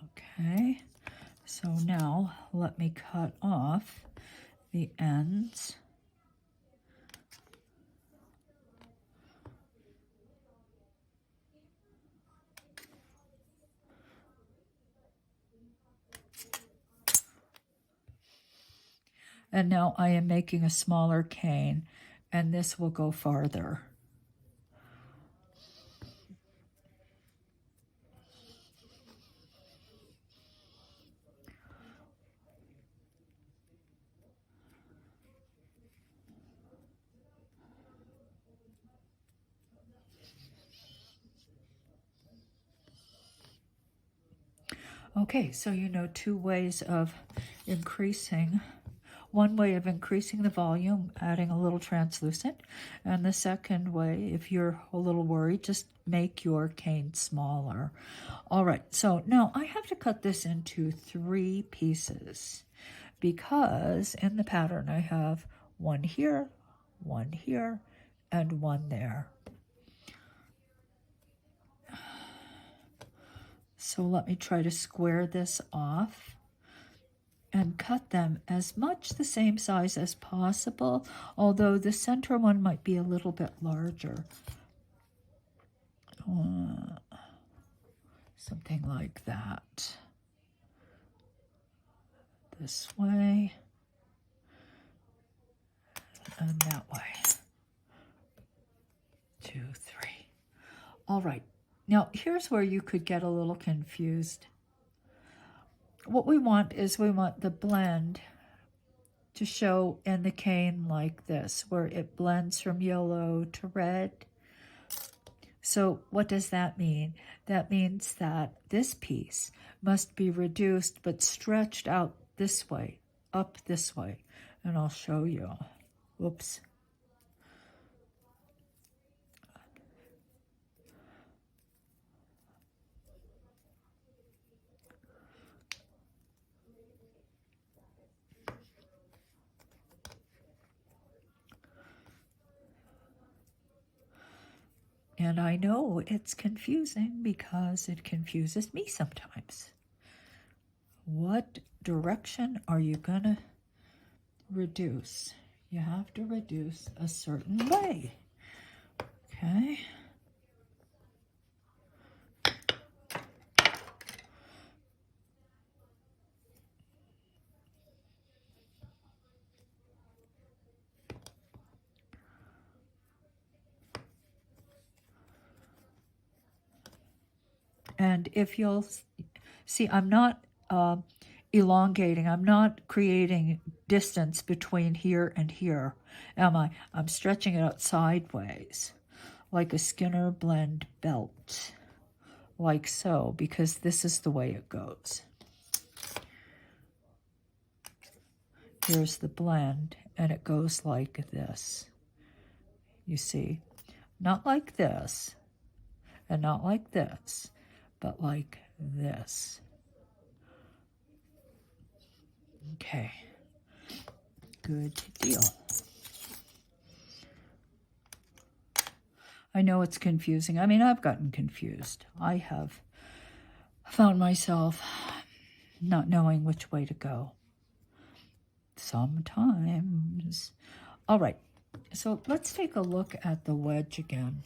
S1: okay. So now let me cut off the ends. And now I am making a smaller cane, and this will go farther. Okay, so you know two ways of increasing. One way of increasing the volume, adding a little translucent. And the second way, if you're a little worried, just make your cane smaller. All right, so now I have to cut this into 3 pieces because in the pattern I have one here, and one there. So let me try to square this off and cut them as much the same size as possible, although the center one might be a little bit larger. Something like that. This way and that way. 2, 3. All right. Now, here's where you could get a little confused. What we want is we want the blend to show in the cane like this, where it blends from yellow to red. So what does that mean? That means that this piece must be reduced but stretched out this way, up this way. And I'll show you. Whoops. And I know it's confusing because it confuses me sometimes. What direction are you going to reduce? You have to reduce a certain way. Okay. And if you'll see, I'm not elongating. I'm not creating distance between here and here, am I? I'm stretching it out sideways, like a Skinner blend belt, like so, because this is the way it goes. Here's the blend, and it goes like this. You see, not like this, and not like this, but like this. Okay, good deal. I know it's confusing. I mean, I've gotten confused. I have found myself not knowing which way to go sometimes. All right, so let's take a look at the wedge again.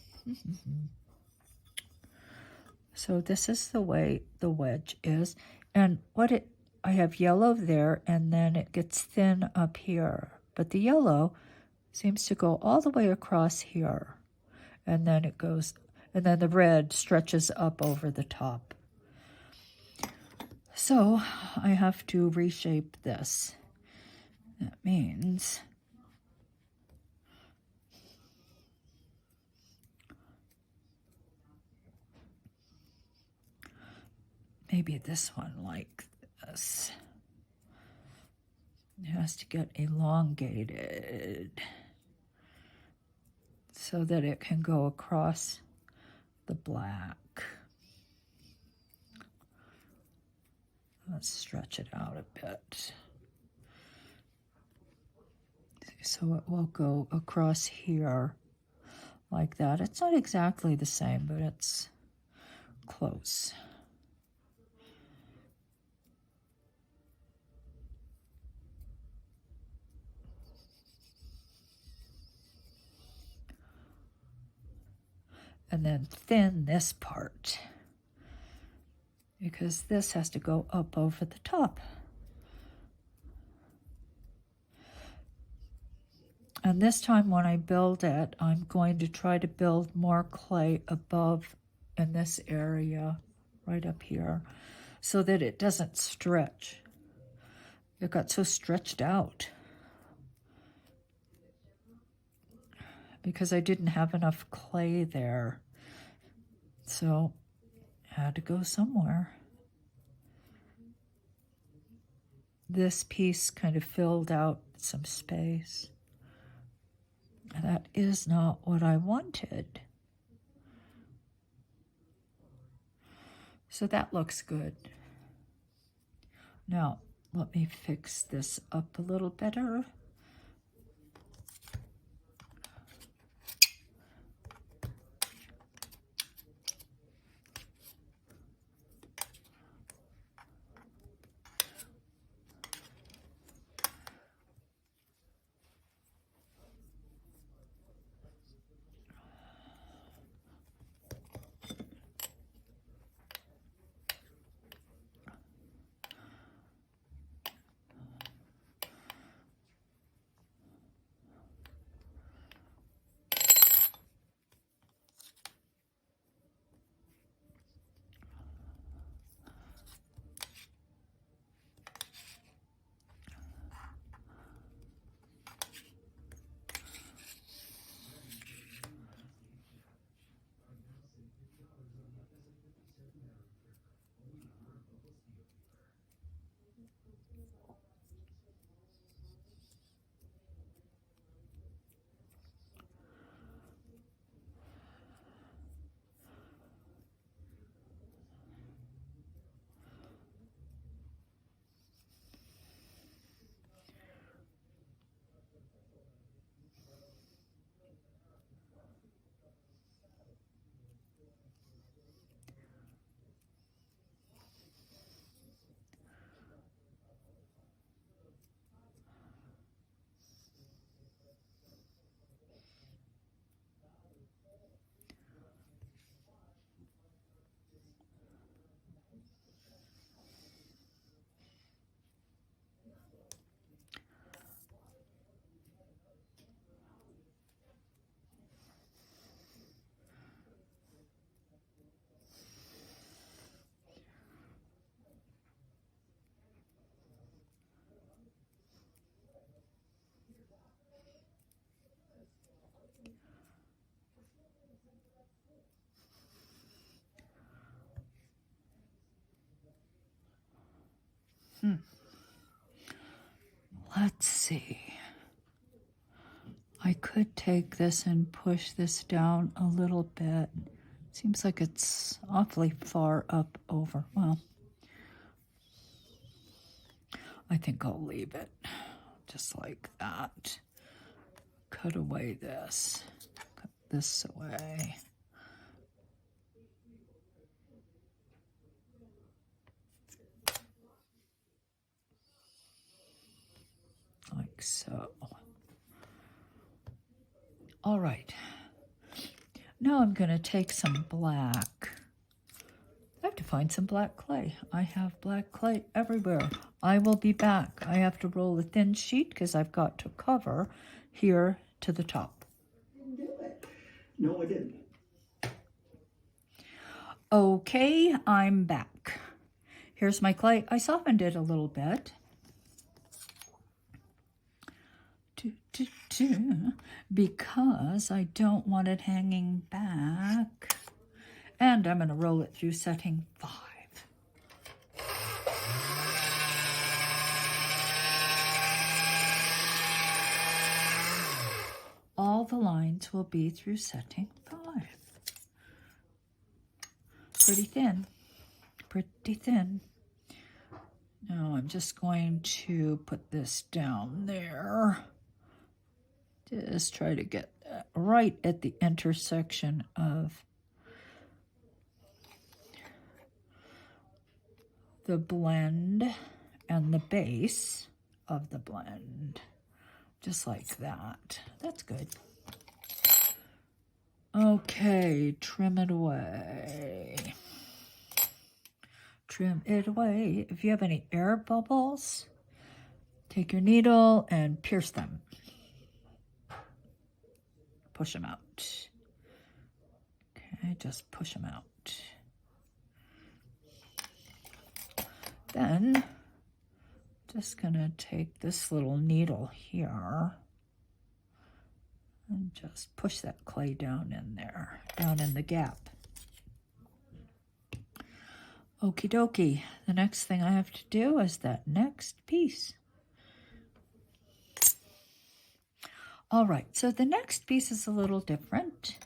S1: So this is the way the wedge is, and I have yellow there, and then it gets thin up here, but the yellow seems to go all the way across here, and then it goes, and then the red stretches up over the top. So I have to reshape this. That means maybe this one like this. It has to get elongated so that it can go across the black. Let's stretch it out a bit. So it will go across here like that. It's not exactly the same, but it's close. And then thin this part, because this has to go up over the top. And this time when I build it, I'm going to try to build more clay above in this area, right up here, so that it doesn't stretch. It got so stretched out because I didn't have enough clay there. So I had to go somewhere. This piece kind of filled out some space. That is not what I wanted. So that looks good. Now, let me fix this up a little better. Let's see. I could take this and push this down a little bit. Seems like it's awfully far up over. Well, I think I'll leave it just like that. Cut away this. Cut this away. Like so. All right. Now I'm going to take some black. I have to find some black clay. I have black clay everywhere. I will be back. I have to roll a thin sheet because I've got to cover here to the top.
S2: Didn't do it. No, I didn't.
S1: Okay, I'm back. Here's my clay. I softened it a little bit. Because I don't want it hanging back. And I'm going to roll it through setting 5. All the lines will be through setting 5. Pretty thin. Pretty thin. Now I'm just going to put this down there. Just try to get that right at the intersection of the blend and the base of the blend. Just like that. That's good. Okay, trim it away. Trim it away. If you have any air bubbles, take your needle and pierce them. Push them out. Okay, just push them out. Then, just gonna take this little needle here and just push that clay down in there, down in the gap. Okie dokie. The next thing I have to do is that next piece. All right, so the next piece is a little different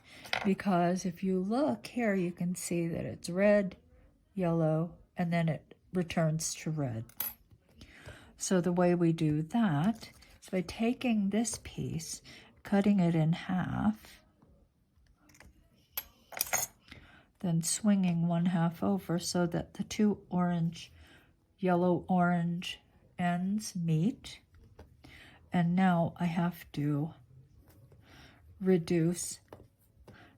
S1: because if you look here, you can see that it's red, yellow, and then it returns to red. So the way we do that is by taking this piece, cutting it in half, then swinging 1/2 over so that the two yellow-orange ends meet. And now I have to reduce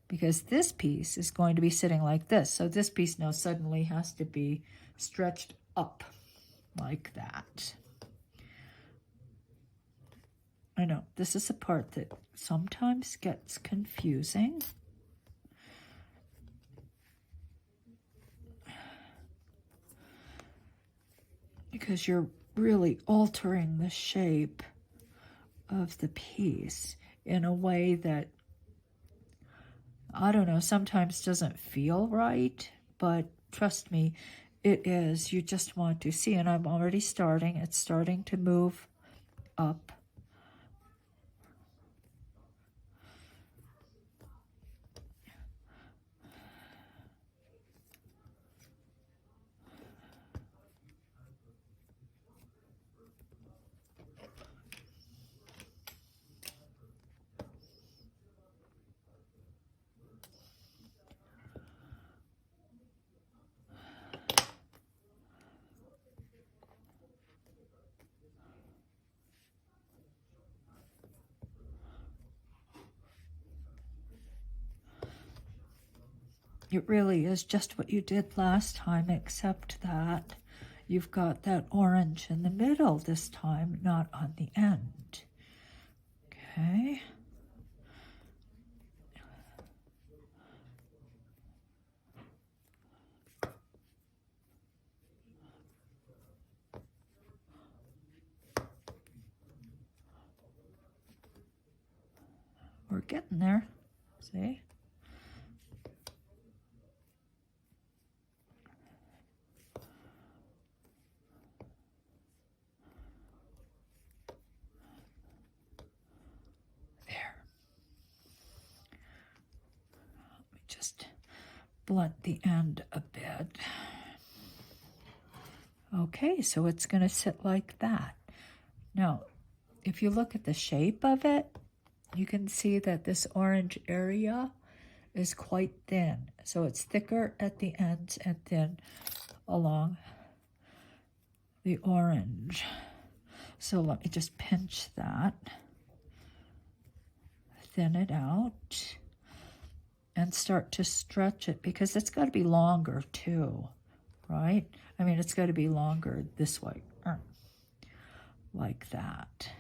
S1: because this piece is going to be sitting like this. So this piece now suddenly has to be stretched up like that. I know this is a part that sometimes gets confusing. Because you're really altering the shape of the piece in a way that, I don't know, sometimes doesn't feel right, but trust me, it is. You just want to see, and I'm already starting. It's starting to move up. It really is just what you did last time, except that you've got that orange in the middle this time, not on the end. Okay. We're getting there, see? Just blunt the end a bit. Okay, so it's going to sit like that. Now, if you look at the shape of it, you can see that this orange area is quite thin. So it's thicker at the ends and thin along the orange. So let me just pinch that, thin it out, and start to stretch it, because it's got to be longer too, right? I mean, it's got to be longer this way, like that.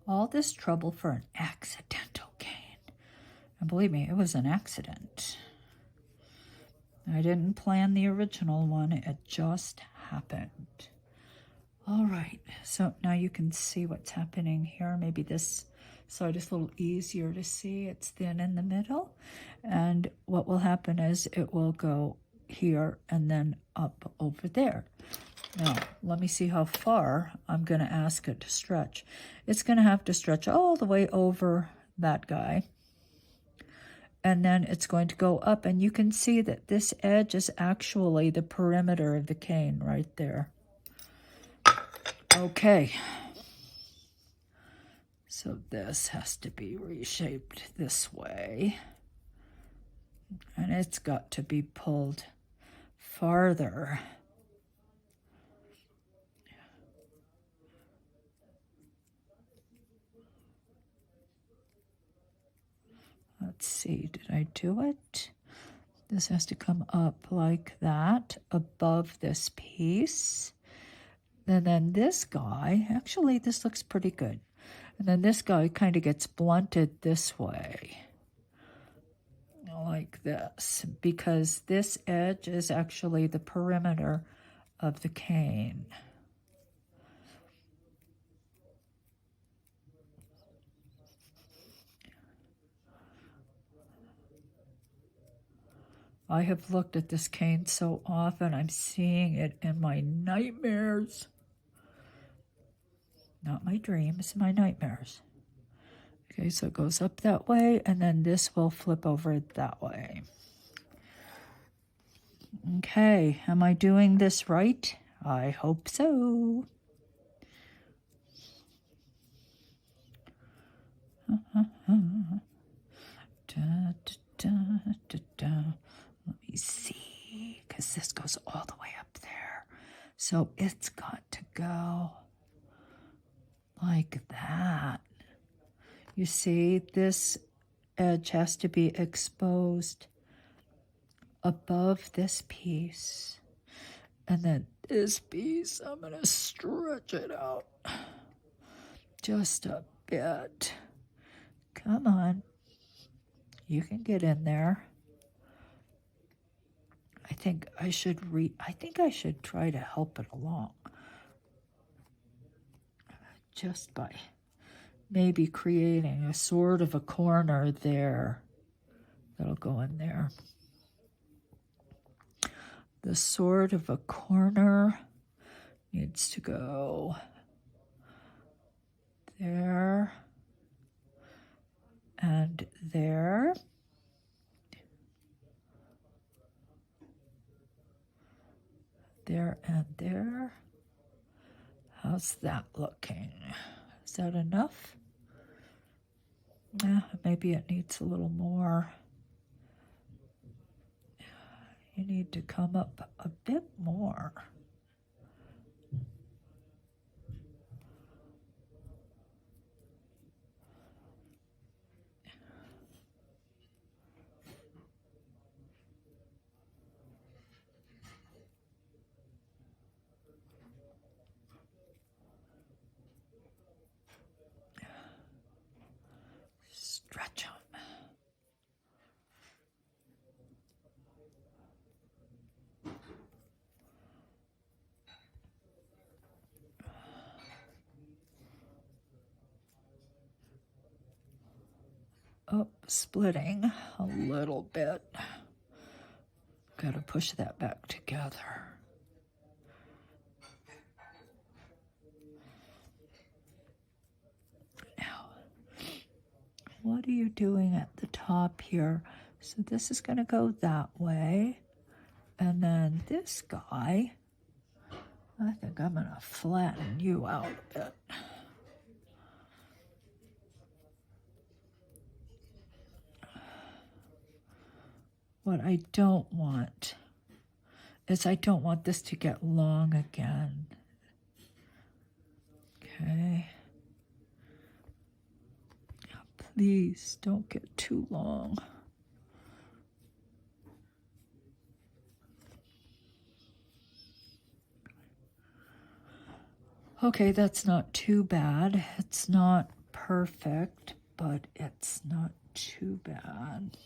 S1: All this trouble for an accidental cane. And believe me, it was an accident. I didn't plan the original one, it just happened. All right, so now you can see what's happening here. Maybe this side is a little easier to see. It's thin in the middle. And what will happen is it will go here and then up over there. Now, let me see how far I'm going to ask it to stretch. It's going to have to stretch all the way over that guy. And then it's going to go up. And you can see that this edge is actually the perimeter of the cane right there. Okay. So this has to be reshaped this way. And it's got to be pulled farther. Let's see, did I do it? This has to come up like that, above this piece. And then this guy, actually this looks pretty good. And then this guy kind of gets blunted this way, like this, because this edge is actually the perimeter of the cane. I have looked at this cane so often, I'm seeing it in my nightmares. Not my dreams, my nightmares. Okay, so it goes up that way, and then this will flip over that way. Okay, am I doing this right? I hope so. Let me see, because this goes all the way up there. So it's got to go like that. You see, this edge has to be exposed above this piece. And then this piece, I'm going to stretch it out just a bit. Come on. You can get in there. I think I should try to help it along. Just by maybe creating a sort of a corner there. That'll go in there. The sort of a corner needs to go there and there. There and there. How's that looking? Is that enough? Maybe it needs a little more. You need to come up a bit more. Stretch them. Oh, splitting a little bit. Gotta push that back together. Now, what are you doing at the top here? So this is gonna go that way. And then this guy, I think I'm gonna flatten you out a bit. What I don't want is I don't want this to get long again. Okay. Please don't get too long. Okay, that's not too bad. It's not perfect, but it's not too bad.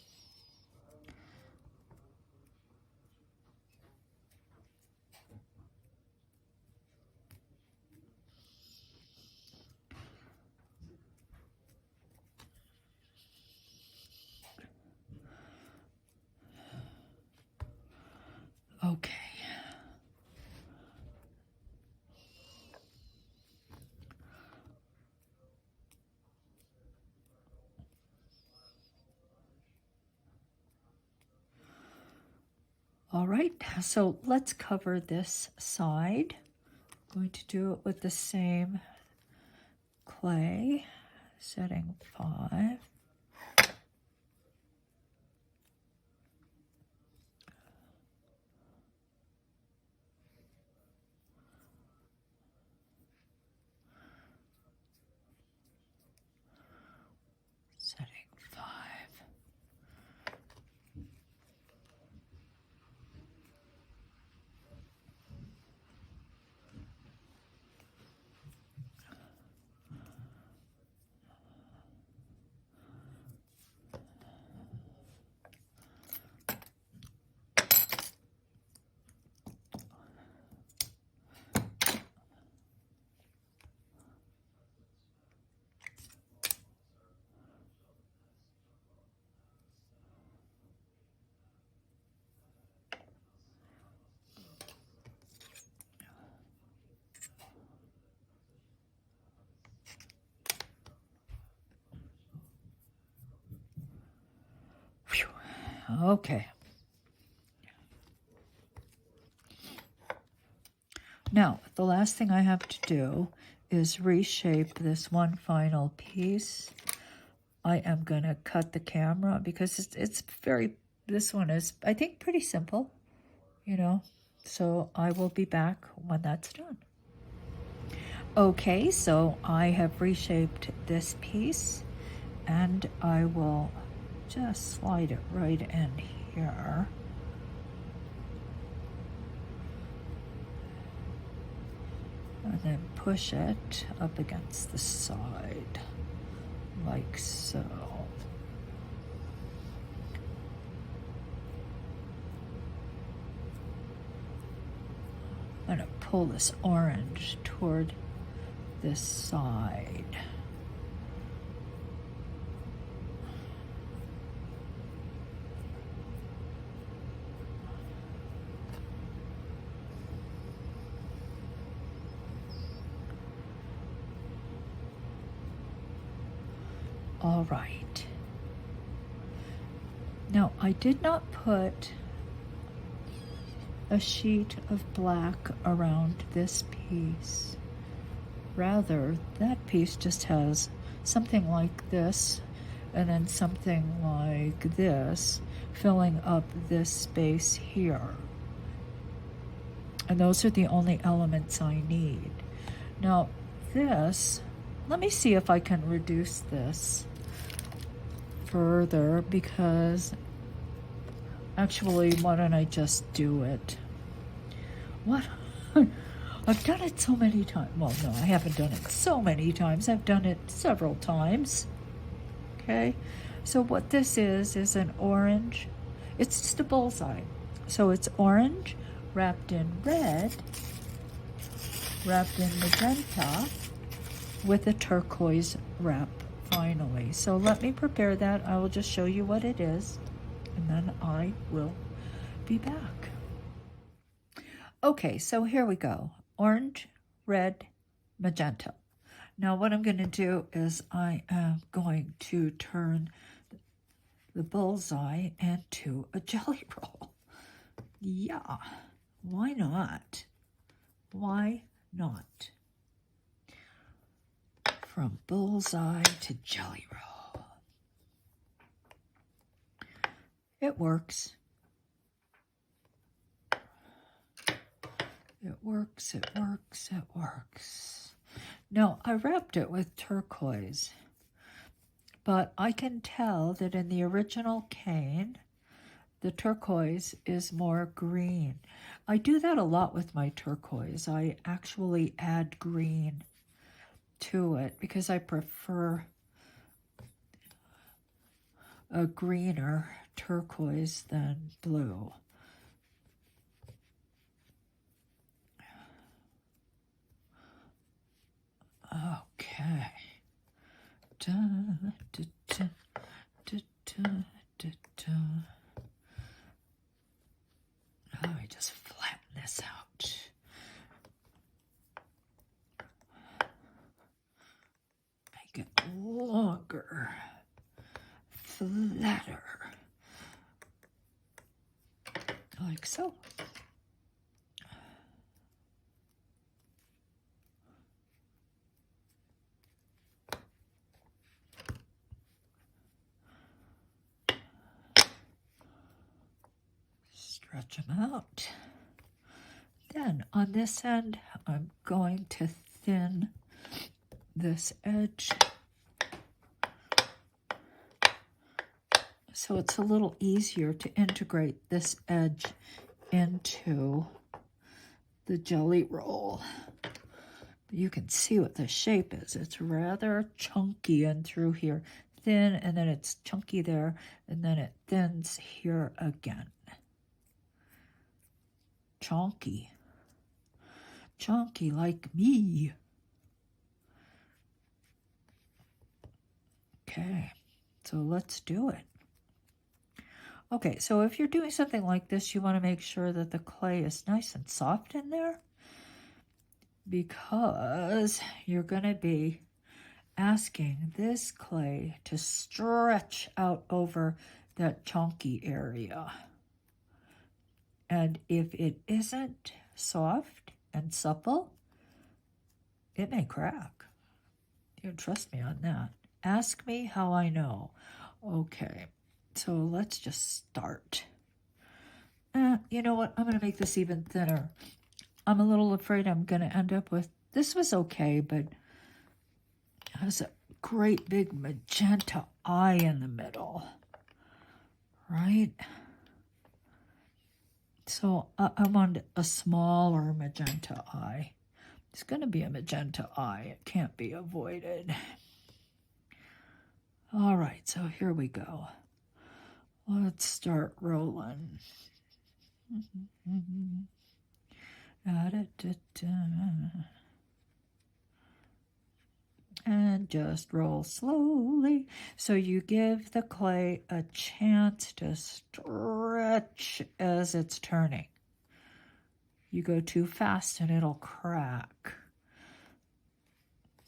S1: Okay. All right, so let's cover this side. I'm going to do it with the same clay, setting 5. Setting 5. Okay. Now, the last thing I have to do is reshape this one final piece. I am going to cut the camera because it's very, this one is, I think, pretty simple, you know. So I will be back when that's done. Okay, so I have reshaped this piece and I will just slide it right in here. And then push it up against the side, like so. I'm going to pull this orange toward this side. All right. Now, I did not put a sheet of black around this piece. Rather, that piece just has something like this and then something like this filling up this space here. And those are the only elements I need. Now, this, let me see if I can reduce this further, because actually, why don't I just do it? What? I've done it so many times. Well, no, I haven't done it so many times. I've done it several times. Okay, so what this is an orange. It's just a bullseye. So it's orange wrapped in red, wrapped in magenta, with a turquoise wrap finally. So let me prepare that. I will just show you what it is, and then I will be back. Okay, so here we go. Orange, red, magenta. Now what I'm going to do is I am going to turn the bullseye into a jelly roll. Yeah, why not? Why not? From bullseye to jelly roll. It works. It works, it works, it works. Now, I wrapped it with turquoise, but I can tell that in the original cane, the turquoise is more green. I do that a lot with my turquoise. I actually add green to it because I prefer a greener turquoise than blue. Okay. Da, da, da, da, da, da, da. Let me just flatten this out. Make it longer, flatter, like so. Stretch them out. Then on this end, I'm going to thin this edge so it's a little easier to integrate this edge into the jelly roll. You can see what the shape is. It's rather chunky and through here, thin, and then it's chunky there, and then it thins here again. Chunky. Chunky like me. Okay, so let's do it. Okay, so if you're doing something like this, you want to make sure that the clay is nice and soft in there, because you're going to be asking this clay to stretch out over that chunky area. And if it isn't soft and supple, it may crack. You can trust me on that. Ask me how I know. Okay, so let's just start. You know what? I'm going to make this even thinner. I'm a little afraid I'm going to end up with, this was okay, but it has a great big magenta eye in the middle, right? So I want a smaller magenta eye. It's going to be a magenta eye. It can't be avoided. All right, so here we go. Let's start rolling. And just roll slowly. So you give the clay a chance to stretch as it's turning. You go too fast and it'll crack.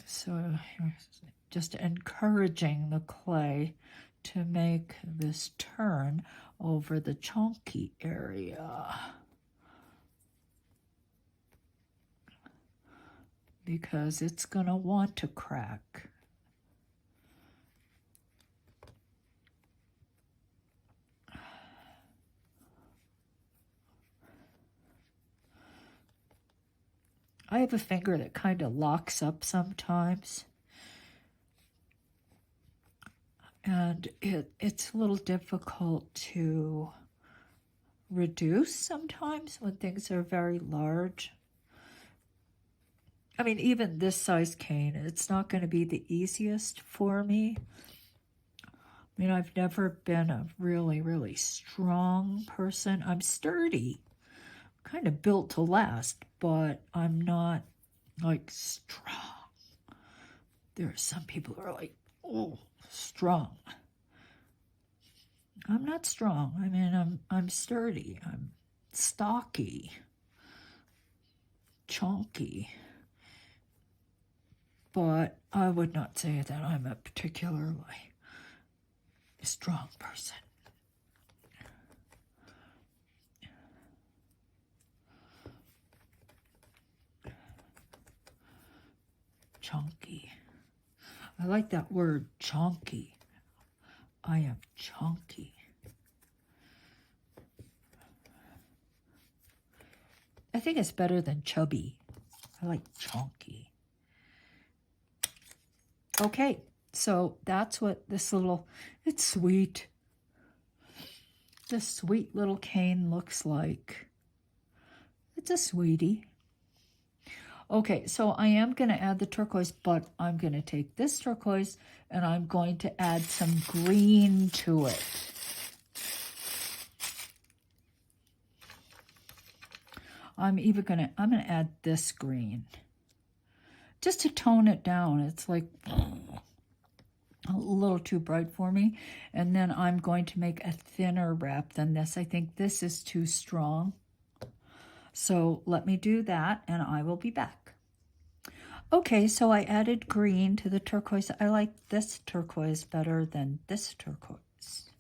S1: So just encouraging the clay to make this turn over the chunky area. Because it's going to want to crack. I have a finger that kind of locks up sometimes. And it's a little difficult to reduce sometimes when things are very large. I mean, even this size cane, it's not going to be the easiest for me. I mean, I've never been a really, really strong person. I'm sturdy, kind of built to last, but I'm not, like, strong. There are some people who are like, oh, strong. I'm not strong. I mean, I'm sturdy. I'm stocky, chunky. But I would not say that I'm a particularly strong person. Chunky. I like that word, chunky. I am chunky. I think it's better than chubby. I like chunky. Okay, so that's what this little, it's sweet. This sweet little cane looks like. It's a sweetie. Okay, so I am going to add the turquoise, but I'm going to take this turquoise and I'm going to add some green to it. I'm going to add this green just to tone it down. It's like a little too bright for me. And then I'm going to make a thinner wrap than this. I think this is too strong. So let me do that and I will be back. Okay, so I added green to the turquoise. I like this turquoise better than this turquoise.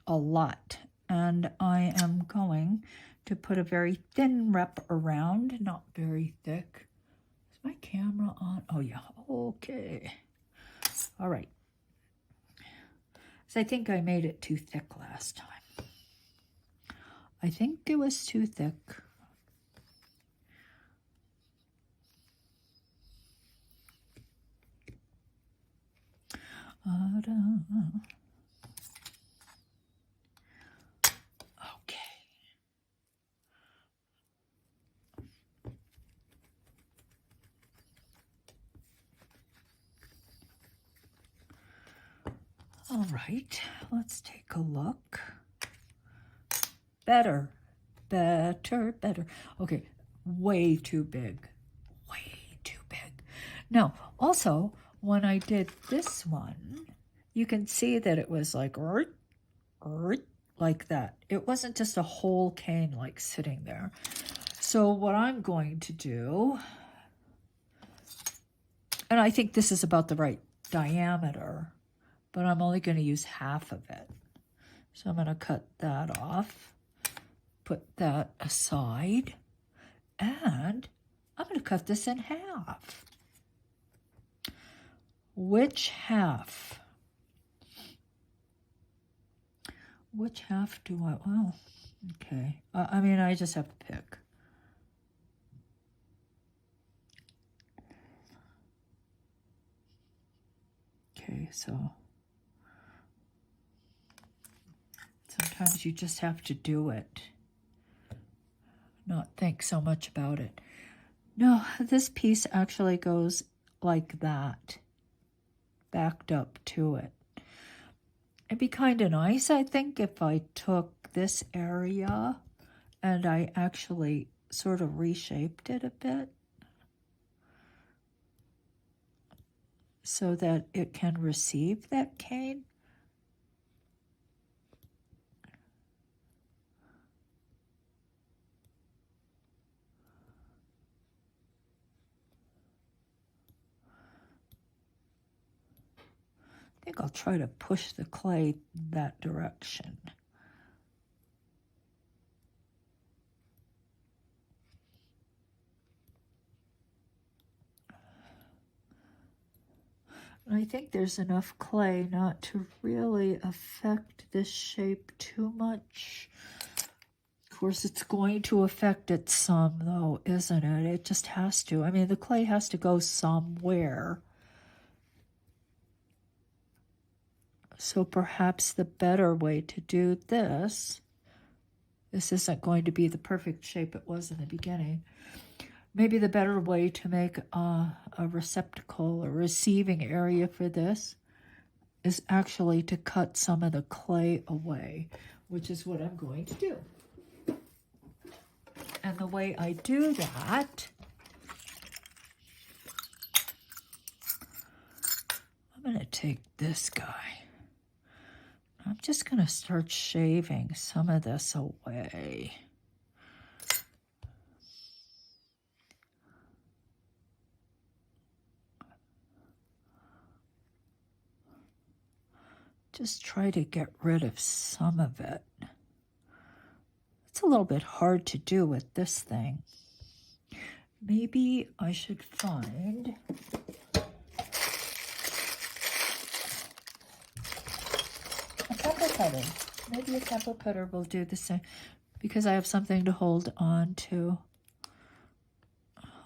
S1: A lot. And I am going to put a very thin wrap around, not very thick. Is my camera on? Oh yeah, okay. All right. So I think I made it too thick last time. I think it was too thick. Okay. All right, let's take a look. Better. Okay, way too big. Way too big. Now, also, when I did this one, you can see that it was like that. It wasn't just a whole cane like sitting there. So what I'm going to do, and I think this is about the right diameter, but I'm only going to use half of it. So I'm going to cut that off, put that aside, and I'm going to cut this in half. Which half? Which half do I, well, okay. I mean, I just have to pick. Okay, so sometimes you just have to do it, not think so much about it. No, this piece actually goes like that, backed up to it. It'd be kind of nice, I think, if I took this area and I actually sort of reshaped it a bit so that it can receive that cane. I think I'll try to push the clay that direction. I think there's enough clay not to really affect this shape too much. Of course, it's going to affect it some, though, isn't it? It just has to. I mean, the clay has to go somewhere. So perhaps the better way to do this isn't going to be the perfect shape it was in the beginning. Maybe the better way to make a receptacle, a receiving area for this, is actually to cut some of the clay away, which is what I'm going to do. And the way I do that, I'm going to take this guy. I'm just going to start shaving some of this away. Just try to get rid of some of it. It's a little bit hard to do with this thing. Maybe I should find a pepper cutter. Maybe a pepper cutter will do the same, because I have something to hold on to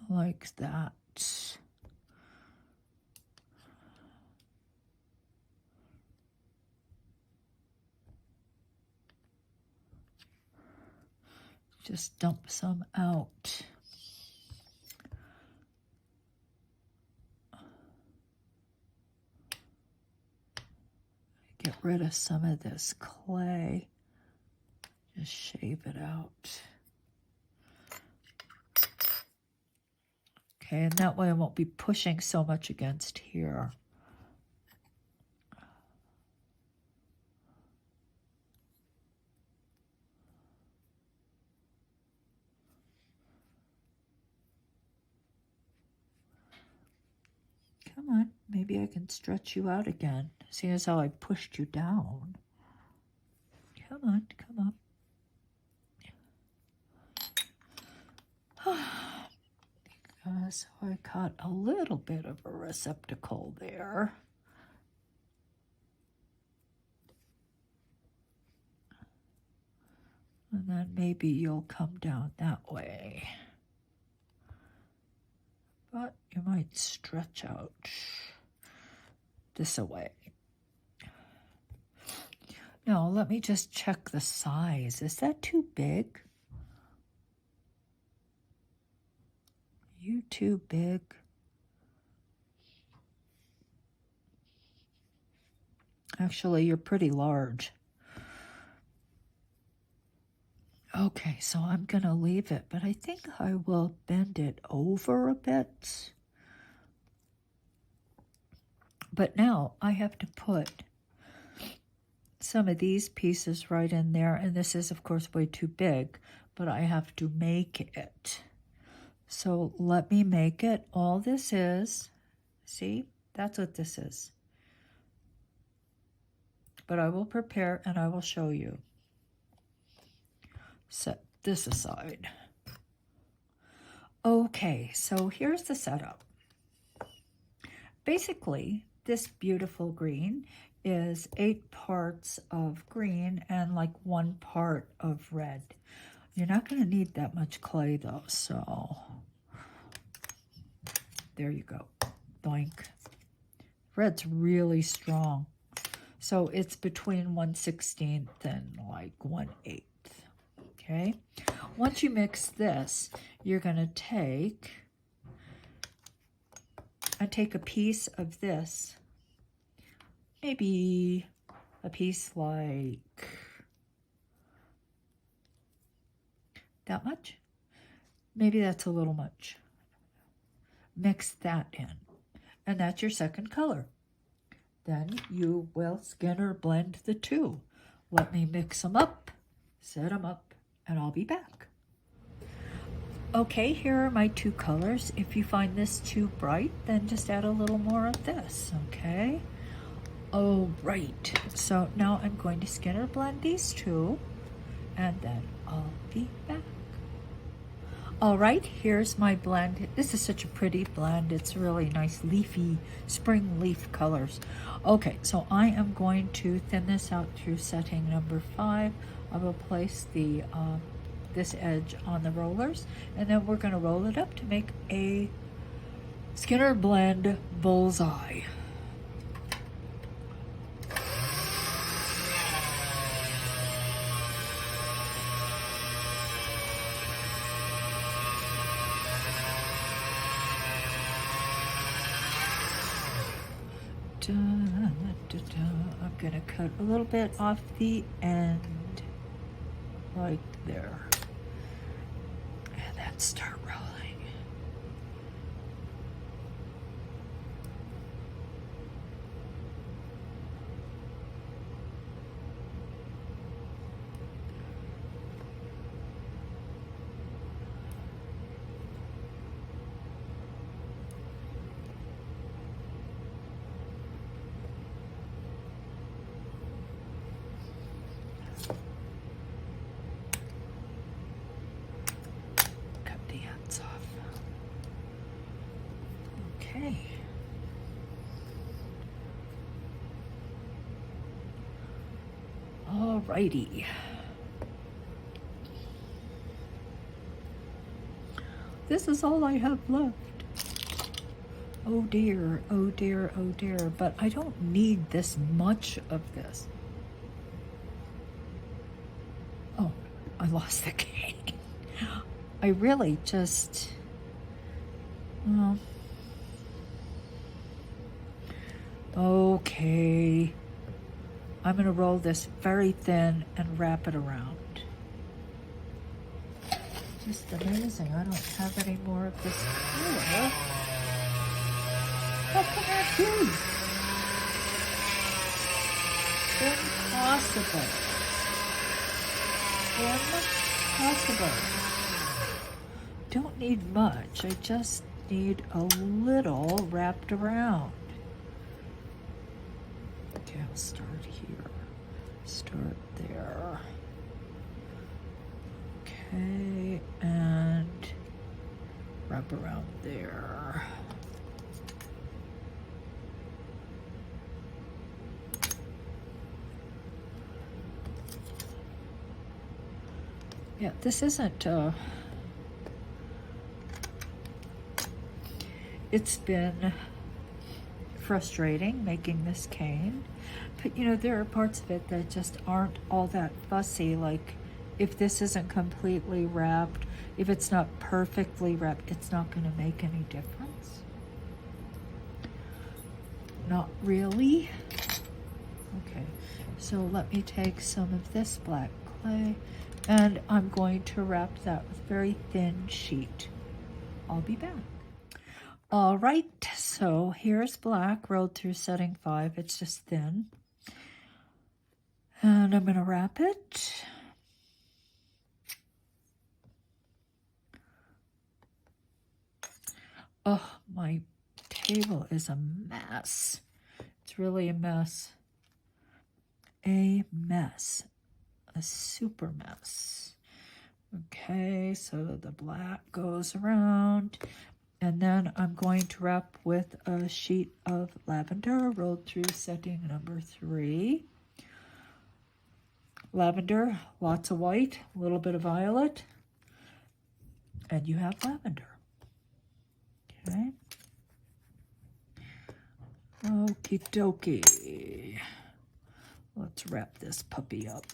S1: like that. Just dump some out. Get rid of some of this clay. Just shave it out. Okay, and that way I won't be pushing so much against here. Come on, maybe I can stretch you out again. Seeing as how I pushed you down. Come on, come on. Because I got a little bit of a receptacle there. And then maybe you'll come down that way. But you might stretch out this away. Now, let me just check the size. Is that too big? You too big? Actually, you're pretty large. Okay, so I'm going to leave it, but I think I will bend it over a bit. But now I have to put some of these pieces right in there, and this is, of course, way too big, but I have to make it. So let me make it. All this is, see, that's what this is. But I will prepare and I will show you. Set this aside. Okay, so here's the setup. Basically, this beautiful green is 8 parts of green and like 1 part of red. You're not going to need that much clay though, so there you go. Doink. Red's really strong. So it's between 1/16 and like 1/8. Okay. Once you mix this, you're going to take a piece of this, maybe a piece like that much. Maybe that's a little much. Mix that in, and that's your second color. Then you will skin or blend the two. Let me mix them up, set them up, and I'll be back. Okay, here are my 2 colors. If you find this too bright, then just add a little more of this, okay? Oh, right. So now I'm going to skin or blend these 2, and then I'll be back. All right, here's my blend. This is such a pretty blend. It's really nice leafy spring leaf colors. Okay, so I am going to thin this out through setting number 5. I will place the this edge on the rollers, and then we're going to roll it up to make a skin or blend bullseye. I'm going to cut a little bit off the end, like there, and then start rolling. Alrighty. This is all I have left. Oh dear, oh dear, oh dear. But I don't need this much of this. Oh, I lost the cane. I really just... Well... Okay. I'm going to roll this very thin and wrap it around. Just amazing. I don't have any more of this here. How can that be? Impossible. Impossible. Don't need much. I just need a little wrapped around. Okay, I'll start here. Start there. Okay, and wrap around there. Yeah, this isn't, it's been frustrating making this cane, but you know, there are parts of it that just aren't all that fussy. Like if this isn't completely wrapped, if it's not perfectly wrapped, it's not going to make any difference. Not really. Okay, so let me take some of this black clay and I'm going to wrap that with very thin sheet. I'll be back. All right, so here's black rolled through setting 5. It's just thin. And I'm going to wrap it. Oh, my table is a mess. It's really a mess. A mess. A super mess. Okay, so the black goes around. And then I'm going to wrap with a sheet of lavender rolled through setting number 3. Lavender, lots of white, a little bit of violet, and you have lavender. Okay. Okie dokie. Let's wrap this puppy up.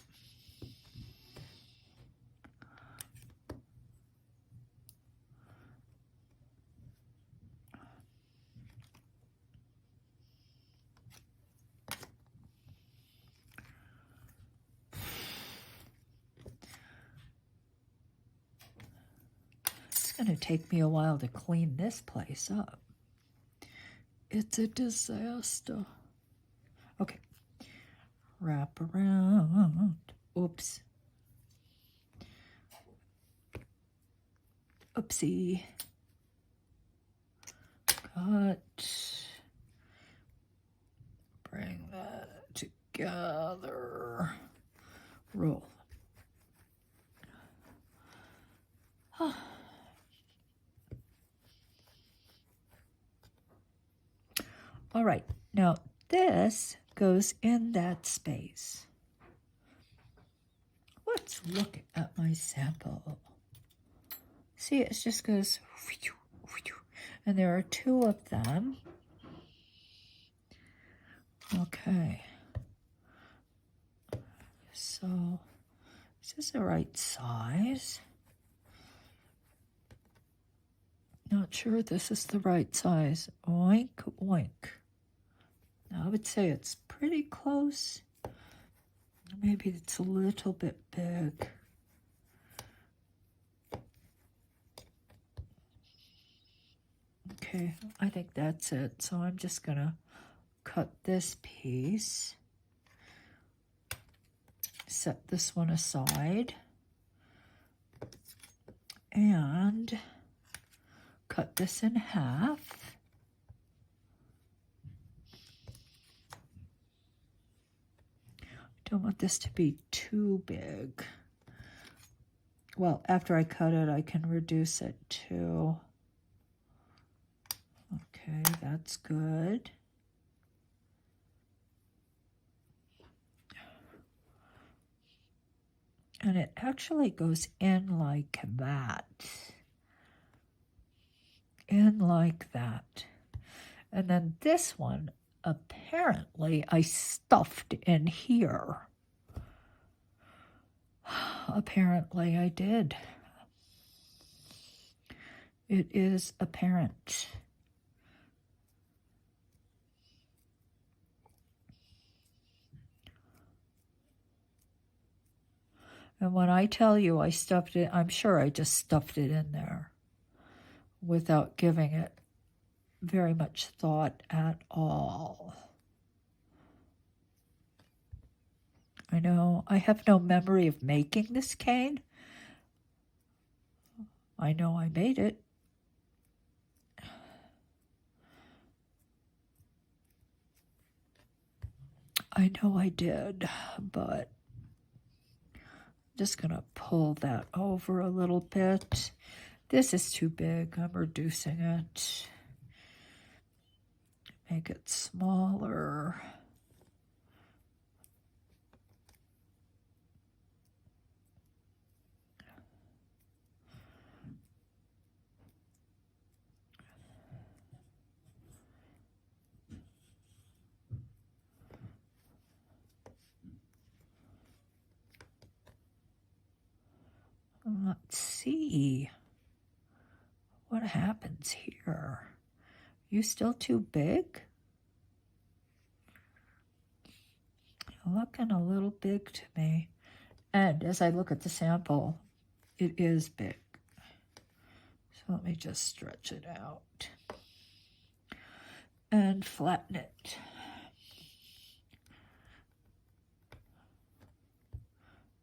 S1: It's going to take me a while to clean this place up. It's a disaster. Okay. Wrap around. Oops. Oopsie. Cut. Bring that together. Roll. Huh. All right, now this goes in that space. Let's look at my sample. See, it just goes, and there are 2 of them. Okay. So, is this the right size? Not sure this is the right size. Oink, oink. Now, I would say it's pretty close. Maybe it's a little bit big. Okay, I think that's it. So I'm just going to cut this piece. Set this one aside. And cut this in half. Don't want this to be too big. Well, after I cut it, I can reduce it too. Okay, that's good. And it actually goes in like that. In like that. And then this one, apparently, I stuffed in here. Apparently, I did. It is apparent. And when I tell you I stuffed it, I'm sure I just stuffed it in there without giving it very much thought at all. I know I have no memory of making this cane. I know I made it. I know I did, but I'm just going to pull that over a little bit. This is too big. I'm reducing it. Make it smaller. Let's see what happens here. You still too big? Looking a little big to me. And as I look at the sample, it is big. So let me just stretch it out and flatten it.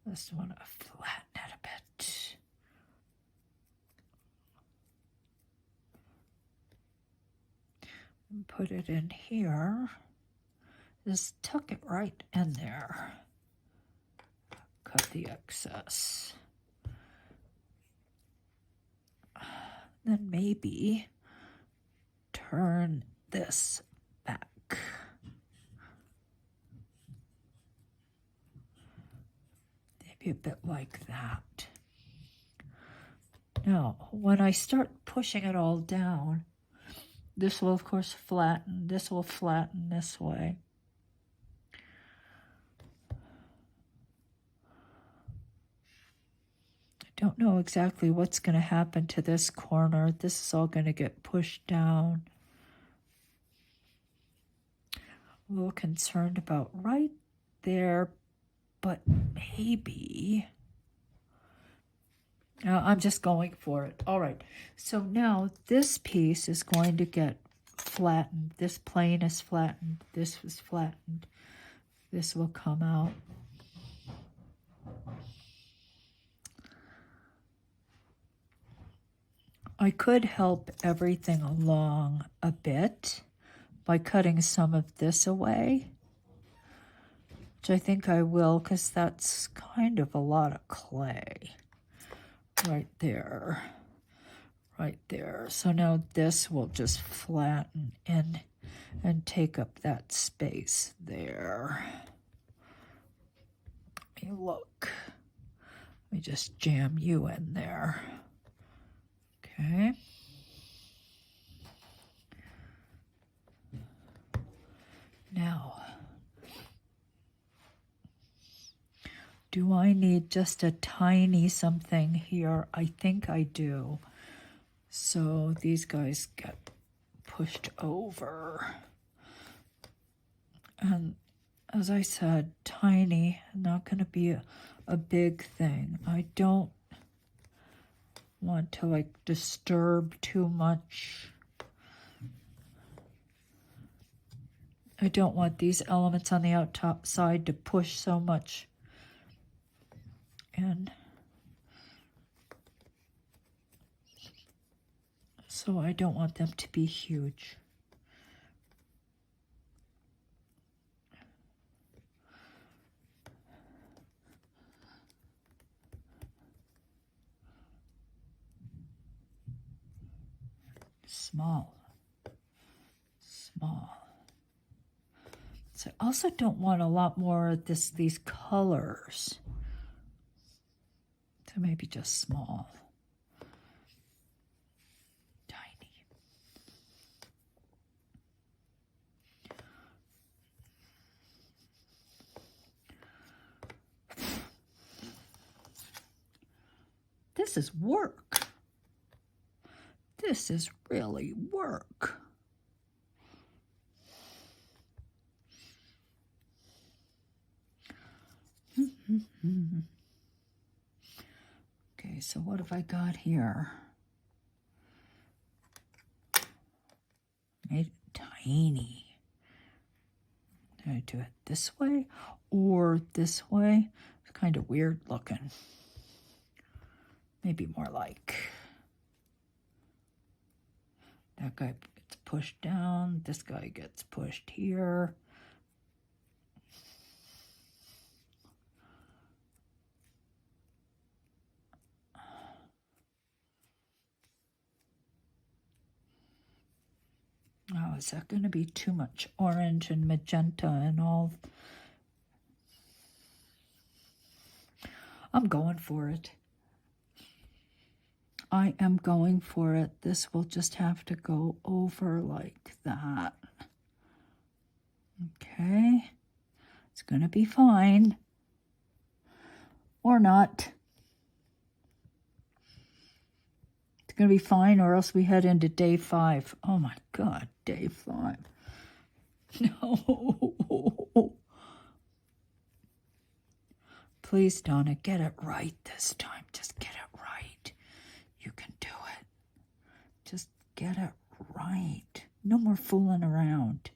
S1: Just want to flatten it a bit. And put it in here. Just tuck it right in there. Cut the excess. Then maybe turn this back. Maybe a bit like that. Now, when I start pushing it all down, this will, of course, flatten. This will flatten this way. I don't know exactly what's going to happen to this corner. This is all going to get pushed down. A little concerned about right there, but maybe. I'm just going for it. All right. So now this piece is going to get flattened. This plane is flattened. This was flattened. This will come out. I could help everything along a bit by cutting some of this away, which I think I will because that's kind of a lot of clay. Right there. Right there. So now this will just flatten in and take up that space there. Let me look. Let me just jam you in there. Okay. Now, do I need just a tiny something here? I think I do. So these guys get pushed over. And as I said, tiny, not going to be a big thing. I don't want to like disturb too much. I don't want these elements on the outside to push so much in. So I don't want them to be huge. Small. So I also don't want a lot more of these colors. So maybe just small. Tiny. This is work. This is really work. Okay, so what have I got here? Made it tiny. Do I do it this way or this way? It's kind of weird looking. Maybe more like that guy gets pushed down, this guy gets pushed here. Oh, is that going to be too much orange and magenta and all? I'm going for it. I am going for it. This will just have to go over like that. Okay. It's going to be fine. Or not. It's going to be fine, or else we head into day 5. Oh my God, day 5. No. Please, Donna, get it right this time. Just get it right. You can do it. Just get it right. No more fooling around.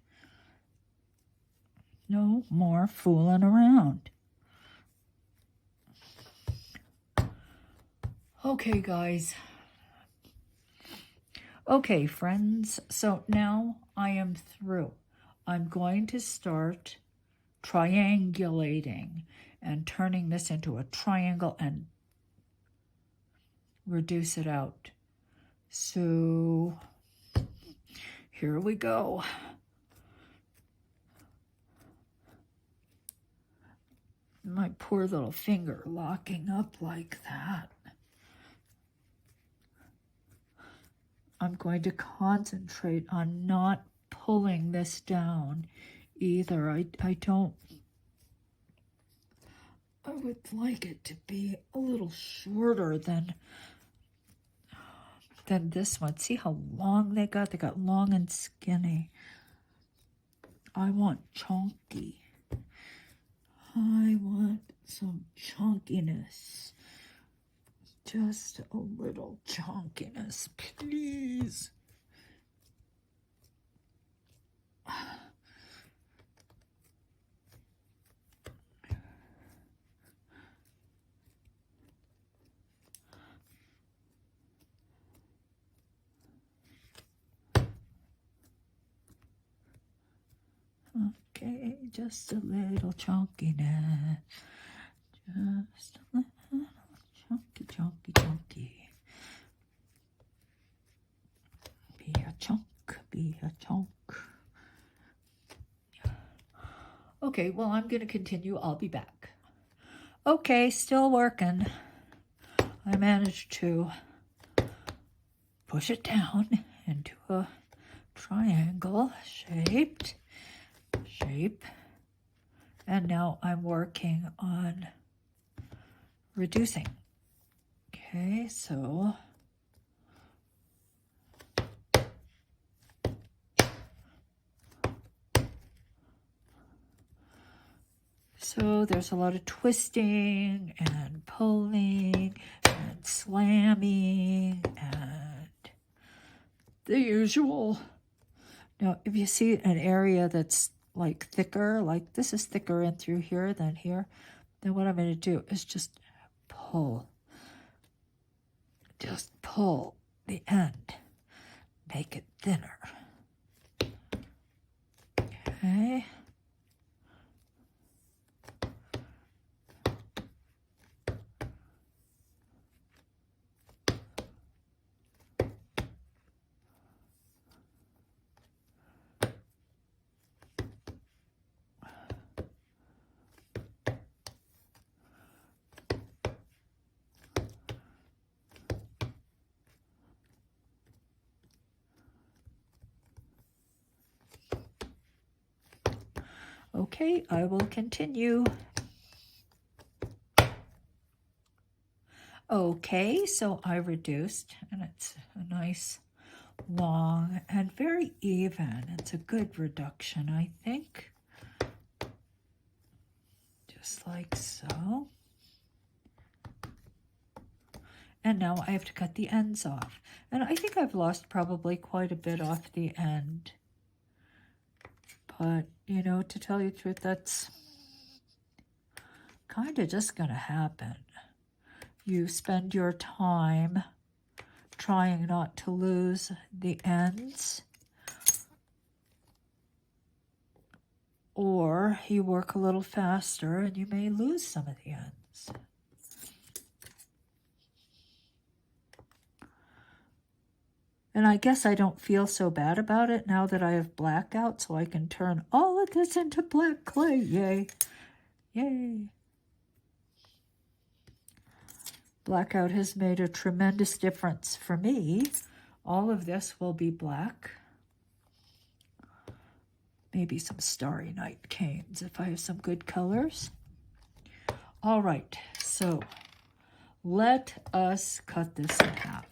S1: No more fooling around. Okay, guys. Okay, friends. So now I am through. I'm going to start triangulating and turning this into a triangle and reduce it out. So here we go. My poor little finger locking up like that. I'm going to concentrate on not pulling this down either. I would like it to be a little shorter than this one. See how long they got? They got long and skinny. I want chunky. I want some chunkiness. Just a little chunkiness, please. Okay, just a little chunkiness. Just a little chunky, chunky, chunky. Be a chunk, be a chunk. Okay, well, I'm going to continue. I'll be back. Okay, still working. I managed to push it down into a triangle shape. And now I'm working on reducing. Okay, so there's a lot of twisting and pulling and slamming and the usual. Now, if you see an area that's like thicker, like this is thicker in through here than here, then what I'm going to do is just pull. Just pull the end. Make it thinner. Okay. Okay, I will continue. Okay, so I reduced, and it's a nice long and very even. It's a good reduction, I think. Just like so. And now I have to cut the ends off. And I think I've lost probably quite a bit off the end. But, you know, to tell you the truth, that's kind of just going to happen. You spend your time trying not to lose the ends, or you work a little faster and you may lose some of the ends. And I guess I don't feel so bad about it now that I have blackout, so I can turn all of this into black clay. Yay. Yay. Blackout has made a tremendous difference for me. All of this will be black. Maybe some Starry Night canes if I have some good colors. All right, so let us cut this in half.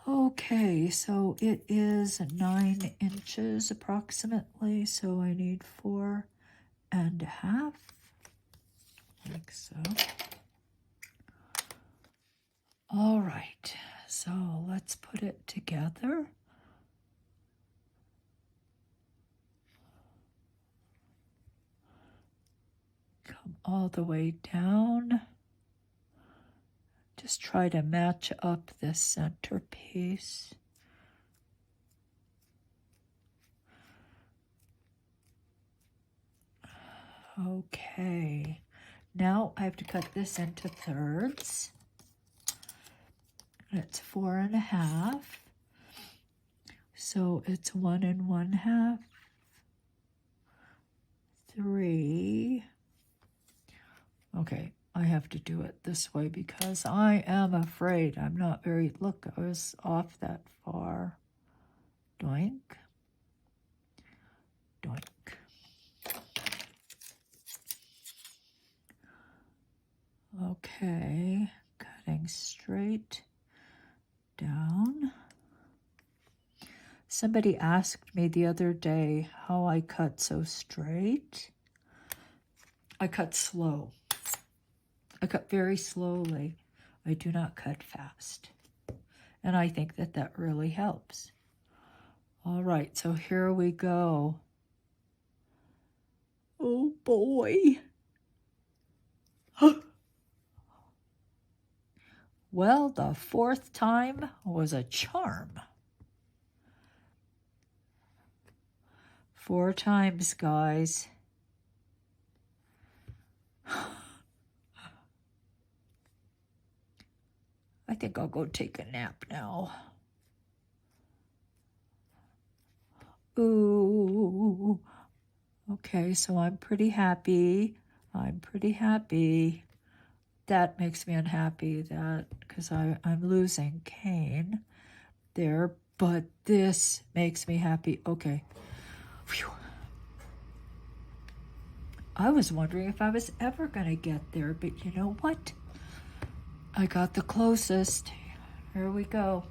S1: Okay, so it is 9 inches approximately, so I need 4.5, like so. All right, so let's put it together. Come all the way down. Just try to match up this centerpiece. Okay, now I have to cut this into thirds. It's 4.5. So it's 1 1/2, 3. Okay, I have to do it this way because I am afraid I'm not very, look, I was off that far. Doink. Doink. Okay, cutting straight down. Somebody asked me the other day how I cut so straight. I cut slow. I cut very slowly. I do not cut fast. And I think that that really helps. All right, so here we go. Oh boy. Well, the 4th time was a charm. 4 times, guys. I think I'll go take a nap now. Ooh. Okay, so I'm pretty happy. That makes me unhappy, that because I'm losing cane there, but this makes me happy. Okay. Whew. I was wondering if I was ever going to get there, but you know what? I got the closest. Here we go.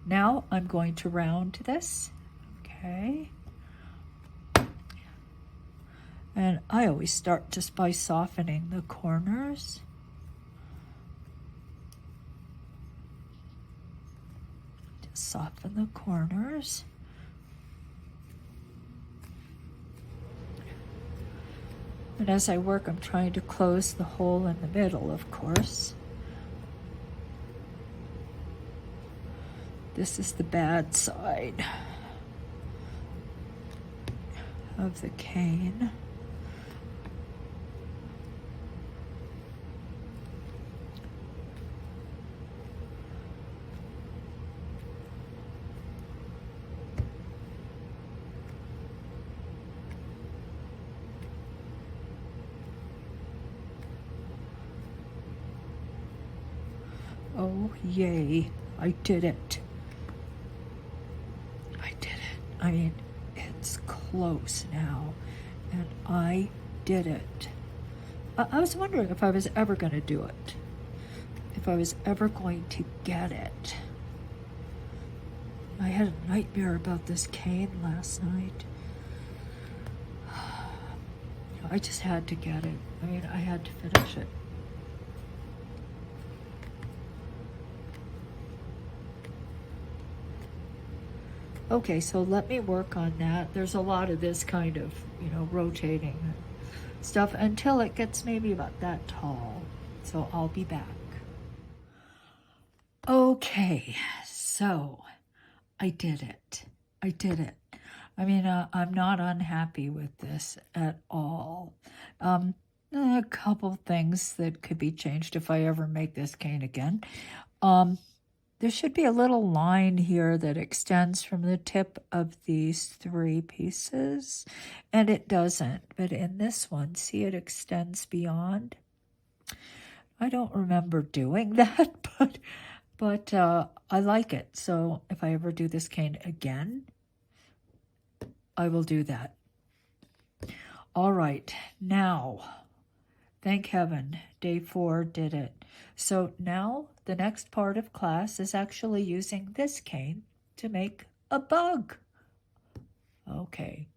S1: Now I'm going to round this. Okay. And I always start just by softening the corners. Just soften the corners. And as I work, I'm trying to close the hole in the middle, of course. This is the bad side of the cane. Oh, yay. I did it. I did it. I mean, it's close now, and I did it. I was wondering if I was ever going to do it, if I was ever going to get it. I had a nightmare about this cane last night. I just had to get it. I mean, I had to finish it. Okay, so let me work on that. There's a lot of this kind of, rotating stuff until it gets maybe about that tall. So I'll be back. Okay, so I did it. I did it. I mean, I'm not unhappy with this at all. A couple things that could be changed if I ever make this cane again. There should be a little line here that extends from the tip of these 3 pieces, and it doesn't. But in this one, see, it extends beyond. I don't remember doing that, but I like it. So if I ever do this cane again, I will do that. All right, now, thank heaven, day 4 did it. So now the next part of class is actually using this cane to make a bug. Okay.